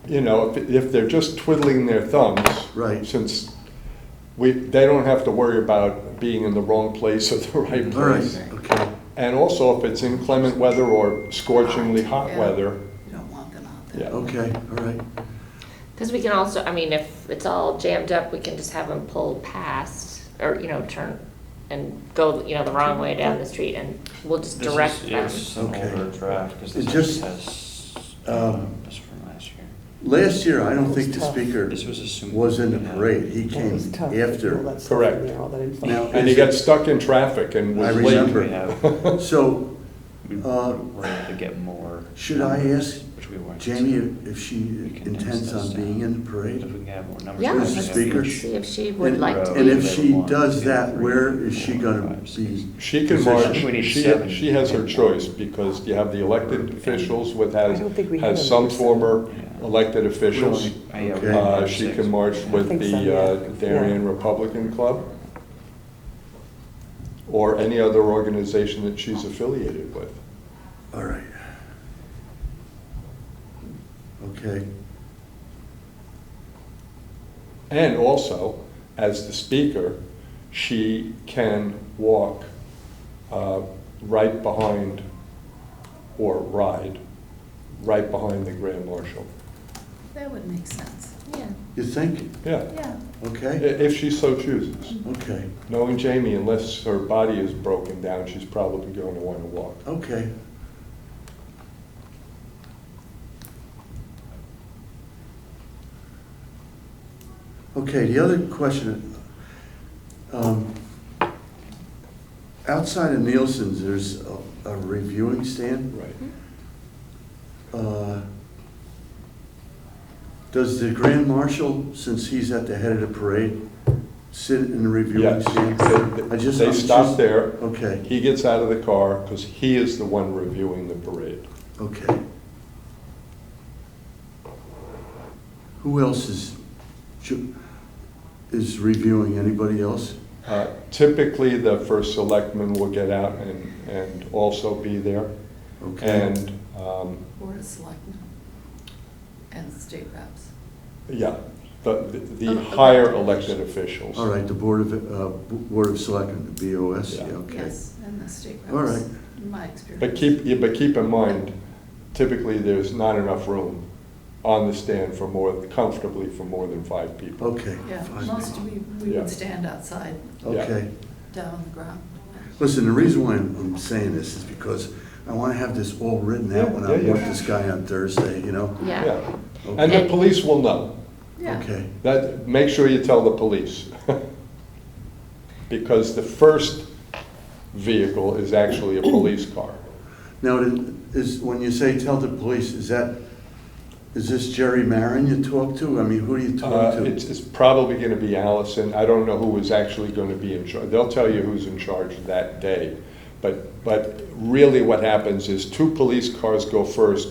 if they're just twiddling their thumbs. Right. Since they don't have to worry about being in the wrong place at the right all right, place. okay. And also, if it's inclement weather or scorchingly hot Yeah. weather, You don't want them out there. yeah. Okay, all right. Because we can also, I mean, if it's all jammed up, we can just have them pull past, or, turn and go, the wrong way down the street, and we'll just direct them. This is an Okay. older draft, because It this just, has, this is from last year. Last year, I don't think the tough. speaker This was assumed. was in the Yeah. parade. He That came was tough, after. all that stuff Correct. in there, all that info. Now, And he is got it- stuck in traffic and was I late. remember. We have, So, we Uh, were able to get more. should I numbers, ask which we weren't Jamie considering. if she We can intends test on this being out. in the parade? If we can have more numbers. Yeah, Who's the let's speaker? see if she would And- like to And be. if she does that, where is she gonna be? She can Position. march, We need she 7. she has her choice, because you have the elected officials with, I don't think we have has some enough. former Yeah. elected officials. Okay. She can march with think the so, yeah. Darien Republican Club, or any other organization that she's affiliated with. All right. Okay, And also, as the speaker, she can walk right behind, or ride, right behind the Grand Marshal. That would make sense. Yeah. you think? Yeah, Yeah. Okay, if she so chooses. okay, Knowing Jamie, unless her body is broken down, she's probably going to want to walk. okay. Okay, the other question, outside of Nielsen's, there's a reviewing stand. Right. Does the Grand Marshal, since he's at the head of the parade, sit in the reviewing Yes, stand? I just- they I'm stop just- there. Okay, He gets out of the car because he is the one reviewing the parade. okay. Who else is reviewing? Anybody else? Typically, the first selectman will get out and also be there. Okay. And, Board of Selectmen and state reps. yeah, the Oh, higher elected elected officials. All right, the Board of Selectmen, the BOS, Yeah. yeah, okay. Yes, and the state reps. All right. In my experience. But keep in mind, typically, there's not enough room on the stand comfortably for more than 5 people. Okay, Yeah, fine. most, we Yeah. would stand outside, Okay. down on the ground. Listen, the reason why I'm saying this is because I want to have this all written out when I'm Yeah. with this guy on Thursday, you know? Yeah. And the And- police will know. Yeah. Okay, Make sure you tell the police. Because the first vehicle is actually a police car. now, when you say tell the police, is this Jerry Marin you talk to? I mean, who do you talk to? It's probably going to be Allison. I don't know who is actually going to be in charge. They'll tell you who's in charge that day. But really what happens is 2 police cars go first,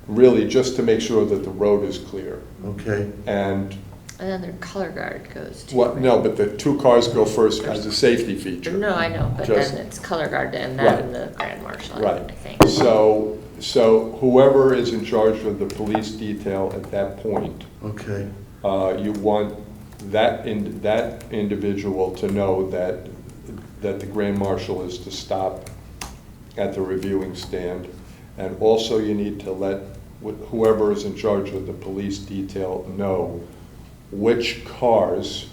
really just to make sure that the road is clear. Okay, And, And then their color guard goes too. what? right? No, but the 2 cars go first as a safety feature. No, I know, but Just- then it's color guard and Right. then the grand marshal, Right. I think. So whoever is in charge of the police detail at that point, okay, you want that individual to know that the grand marshal is to stop at the reviewing stand. And also you need to let whoever is in charge of the police detail know which cars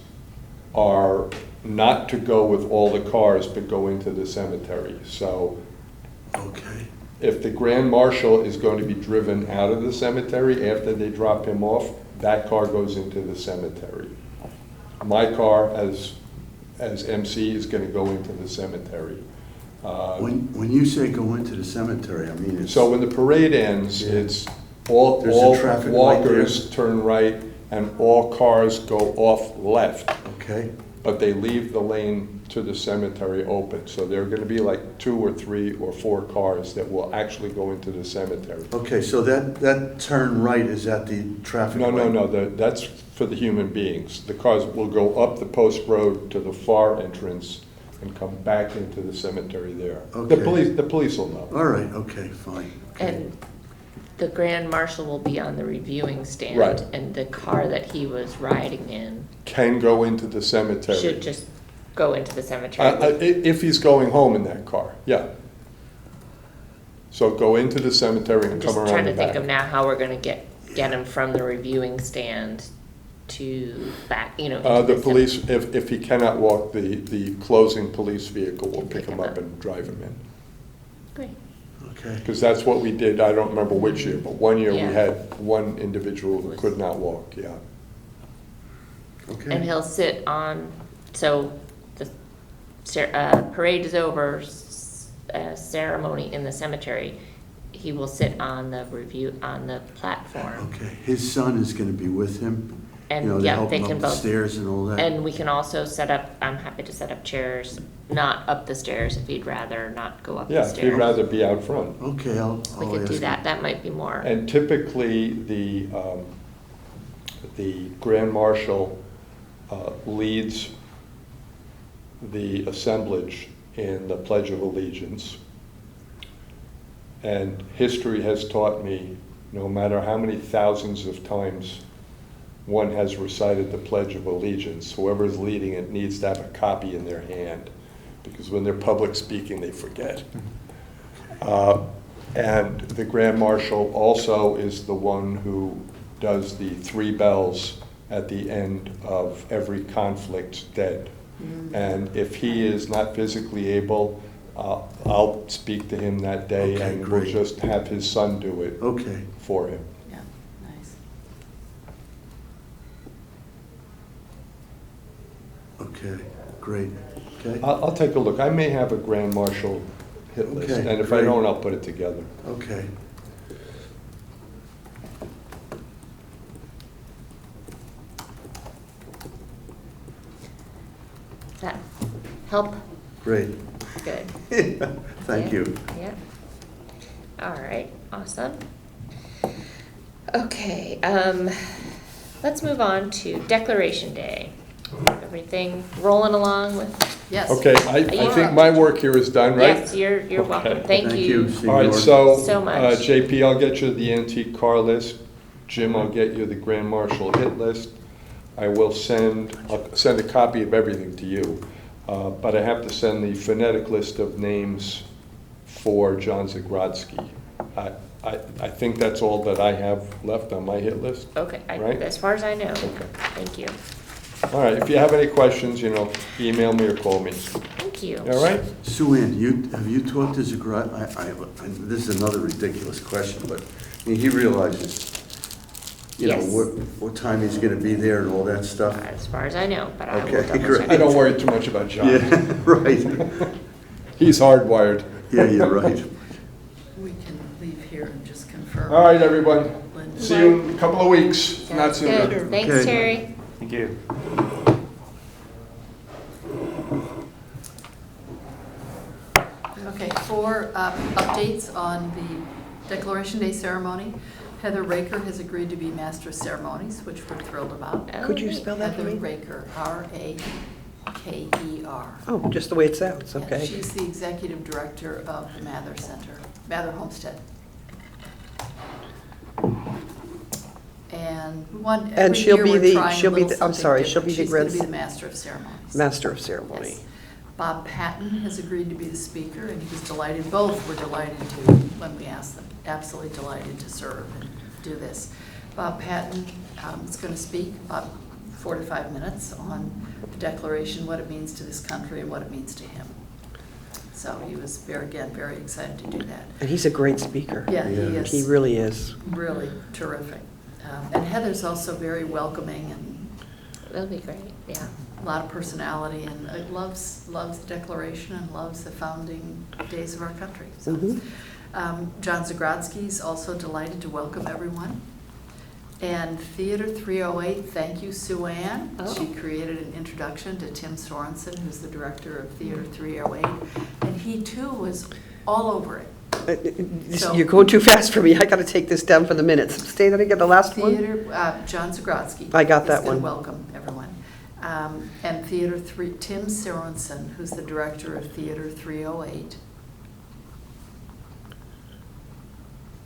are not to go with all the cars, but go into the cemetery. So okay, if the grand marshal is going to be driven out of the cemetery after they drop him off, that car goes into the cemetery. My car as MC is going to go into the cemetery. when you say go into the cemetery, I mean, it's. So when the parade ends, Yeah. it's all There's a traffic light there. walkers turn right and all cars go off left, Okay, but they leave the lane to the cemetery open. So there are going to be like 2 or 3 or 4 cars that will actually go into the cemetery. okay, so that turn right is at the traffic No, light? no, that's for the human beings. The cars will go up the post road to the far entrance and come back into the cemetery there. Okay. The police will know. All right, okay, fine. Okay. And the grand marshal will be on the reviewing stand. Right. And the car that he was riding in Can go into the cemetery. should just go into the cemetery. If he's going home in that car, yeah. So go into the cemetery I'm and just come trying around to the think of back. now how we're gonna get him from the reviewing stand to back, into The the police, if he cannot walk, the closing police vehicle will pick him up and drive him in. Great. Okay, Because that's what we did, I don't remember which year, but one year we Yeah. had one individual who could not walk, yeah. And okay, he'll sit on, so the parade is over, ceremony in the cemetery, he will sit on the platform. okay. His son is gonna be with him? And, You know, to yeah, help they him can up the both. stairs and all that? And we can also I'm happy to set up chairs, not up the stairs if he'd rather not go up the Yeah, stairs. if you'd rather be out front. Okay, I'll We could ask do him. that might be more. And typically, the Grand Marshal leads the assemblage in the Pledge of Allegiance. And history has taught me, no matter how many thousands of times one has recited the Pledge of Allegiance, whoever's leading it needs to have a copy in their hand, because when they're public speaking, they forget. And the Grand Marshal also is the one who does the 3 bells at the end of every conflict dead. And if he is not physically able, I'll speak to him that day, Okay, and we'll great. just have his son do it Okay, for him. Yeah, nice. okay, great, okay, I'll take a look. I may have a Grand Marshal hit list, Okay, and if I great. don't, I'll put it together. okay. That help? Great. Good. Thank Yeah, you. Yeah. All right, awesome. Okay, let's move on to Declaration Day. Everything rolling along with? Yes. Okay, I think my work here is done, right? Yes, you're welcome. Okay. Thank you. All right, Senor. So much. JP, I'll get you the antique car list. Jim, I'll get you the Grand Marshal hit list. I'll send a copy of everything to you. But I have to send the phonetic list of names for John Zagrodzky. I think that's all that I have left on my hit list. Okay, Right? as far as I know. Okay. Thank you. All right, if you have any questions, email me or call me. Thank you. All right? Sue Ann, have you taught this this is another ridiculous question, but he realizes, Yes. what time he's gonna be there and all that stuff? As far as I know, but I will Okay, double great. check. I don't worry too much about John. Yeah, right. He's hardwired. Yeah, you're right. We can leave here and just confirm. All right, everyone. Linda. See you in a couple of weeks, not Sounds sooner. good. Thanks, Okay. Terry. Thank you. Okay, for updates on the Declaration Day ceremony, Heather Raker has agreed to be Master of Ceremonies, which we're thrilled about. Could you spell that for Heather me? Raker, R-A-K-E-R. Oh, just the way it sounds, And okay. she's the executive director of the Mather Center, Mather Homestead. And And every she'll year be we're the- trying a she'll be little the- I'm something sorry, she'll different. be the She's gonna be grand- the Master of Ceremonies. Master of Ceremony. Yes. Bob Patton has agreed to be the speaker, and he was delighted, both were delighted to, when we asked them, absolutely delighted to serve and do this. Bob Patton is going to speak about 4 to 5 minutes on the Declaration, what it means to this country and what it means to him. So he was, very excited to do that. And he's a great speaker. Yeah, he Yeah. is. He really is. Really terrific. And Heather's also very welcoming and That'll be great, yeah. a lot of personality, and loves the Declaration and loves the founding days of our country. So, Mhm. John Zagrodsky's also delighted to welcome everyone. And Theater 308, thank you, Sue Ann. Oh. She created an introduction to Tim Sorensen, who's the director of Theater 308, and he too was all over it. So- You're going too fast for me. I got to take this down for the minutes. Say that again, the last one? Theater, John Zagrodsky. I got that is gonna one. welcome everyone. And Tim Sorensen, who's the director of Theater 308,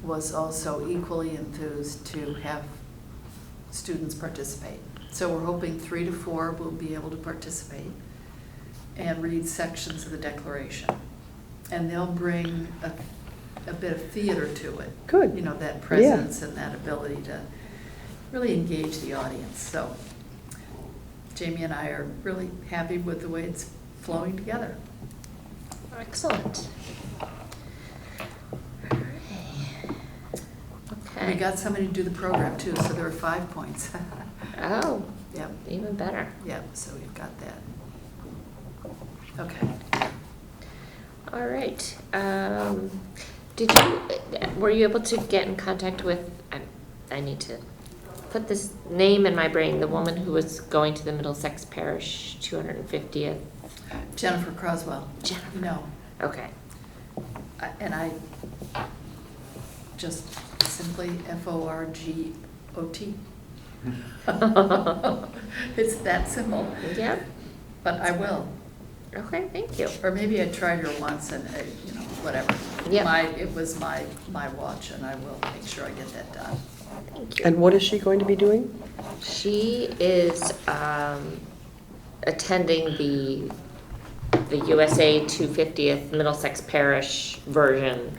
was also equally enthused to have students participate. So we're hoping 3 to 4 will be able to participate and read sections of the Declaration. And they'll bring a bit of theater to it. Good. You know, that presence and that ability to really engage the audience. So Jamie and I are really happy with the way it's flowing together. Excellent. We Okay. got somebody to do the program too, so there are 5 points. Oh, Yep, even better. yep, so we've got that. Okay. All right. Were you able to get in contact with, I need to put this name in my brain, the woman who was going to the Middlesex Parish 250th? Jennifer Croswell. Jennifer. No, Okay. and I just simply FORGOT. It's that simple, Yep. but I will. Okay, thank you. Or maybe I tried her once and, whatever. Yep. It was my watch, and I will make sure I get that done. Thank you. And what is she going to be doing? She is attending the USA 250th Middlesex Parish version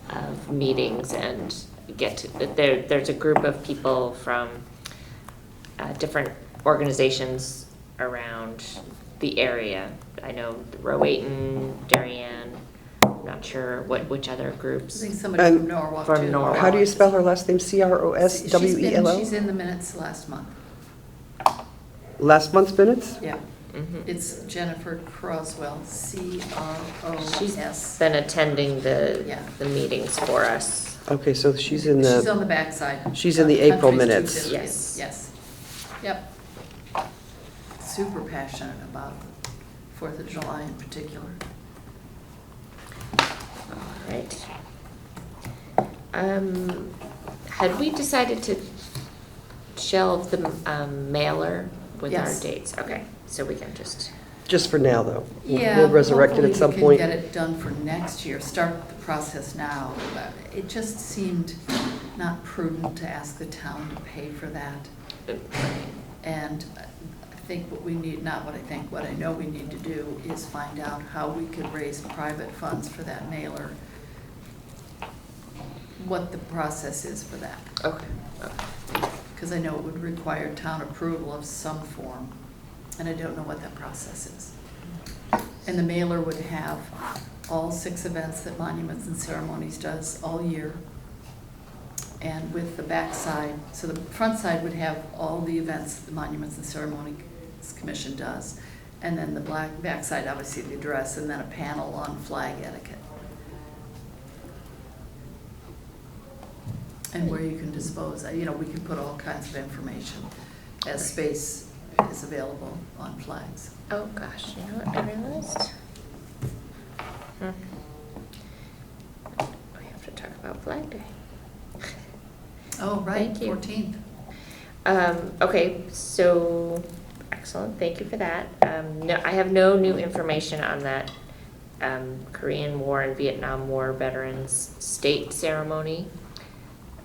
of meetings, and there's a group of people from different organizations around the area. I know Rowayton, Darien, not sure which other I groups. think somebody And- from Norwalk, From too. Norwalk. How do you spell her last name? Croswell? She's in the minutes last month. Last month's minutes? Yeah. Mhm. It's Jennifer Croswell, She's CROS. been attending Yeah. the meetings for us. Okay, so she's in She's on the, the backside. she's in the April Country's minutes. 250th. Yes. Yes. Yep. Super passionate about the 4th of July in particular. All right. Had we decided to shelve the mailer with our Yes. dates? Okay, so we can just, just for now, though. Yeah, We'll resurrect it at some hopefully point. we can get it done for next year, start the process now. But it just seemed not prudent to ask the town to pay for that. And I think what we need, what I know we need to do is find out how we could raise private funds for that mailer what the process is for that, Okay. because I know it would require town approval of some form, and I don't know what that process is. And the mailer would have all 6 events that Monuments and Ceremonies does all year. And with the back side, so the front side would have all the events the Monuments and Ceremonies Commission does. And then the back side, obviously the address, and then a panel on flag etiquette. And where you can dispose, we can put all kinds of information as space is available on flags. Oh, gosh, you know what I realized? We have to talk about Flag Day. Oh, right, Thank you. 14th. Okay, so, excellent, thank you for that. No, I have no new information on that Korean War and Vietnam War Veterans State Ceremony.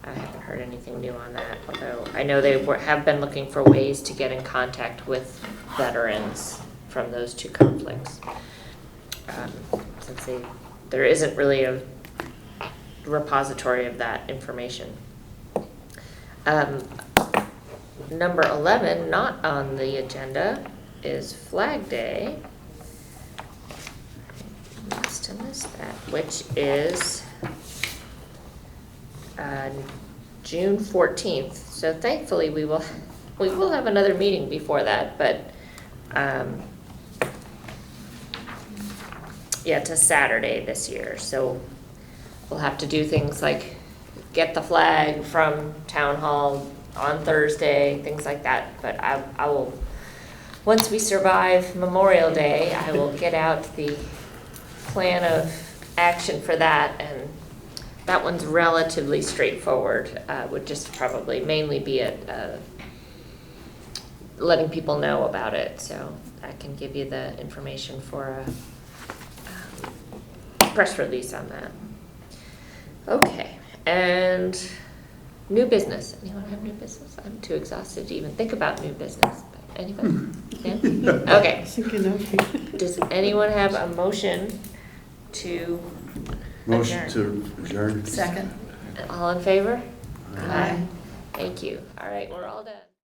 I haven't heard anything new on that, although I know they have been looking for ways to get in contact with veterans from those 2 conflicts. Since there isn't really a repository of that information. Number 11, not on the agenda, is Flag Day. I must have missed that, which is June 14th. So thankfully, we will have another meeting before that, but yeah, it's a Saturday this year, so we'll have to do things like get the flag from Town Hall on Thursday, things like that. But I will, once we survive Memorial Day, I will get out the plan of action for that, and that one's relatively straightforward. Would just probably mainly be letting people know about it, so I can give you the information for a press release on that. Okay, and new business. Anyone have new business? I'm too exhausted to even think about new business. But anybody? Yeah? Okay. Does anyone have a motion to Motion adjourn? to adjourn. Second. All in favor? Aye. Thank you. All right, we're all done.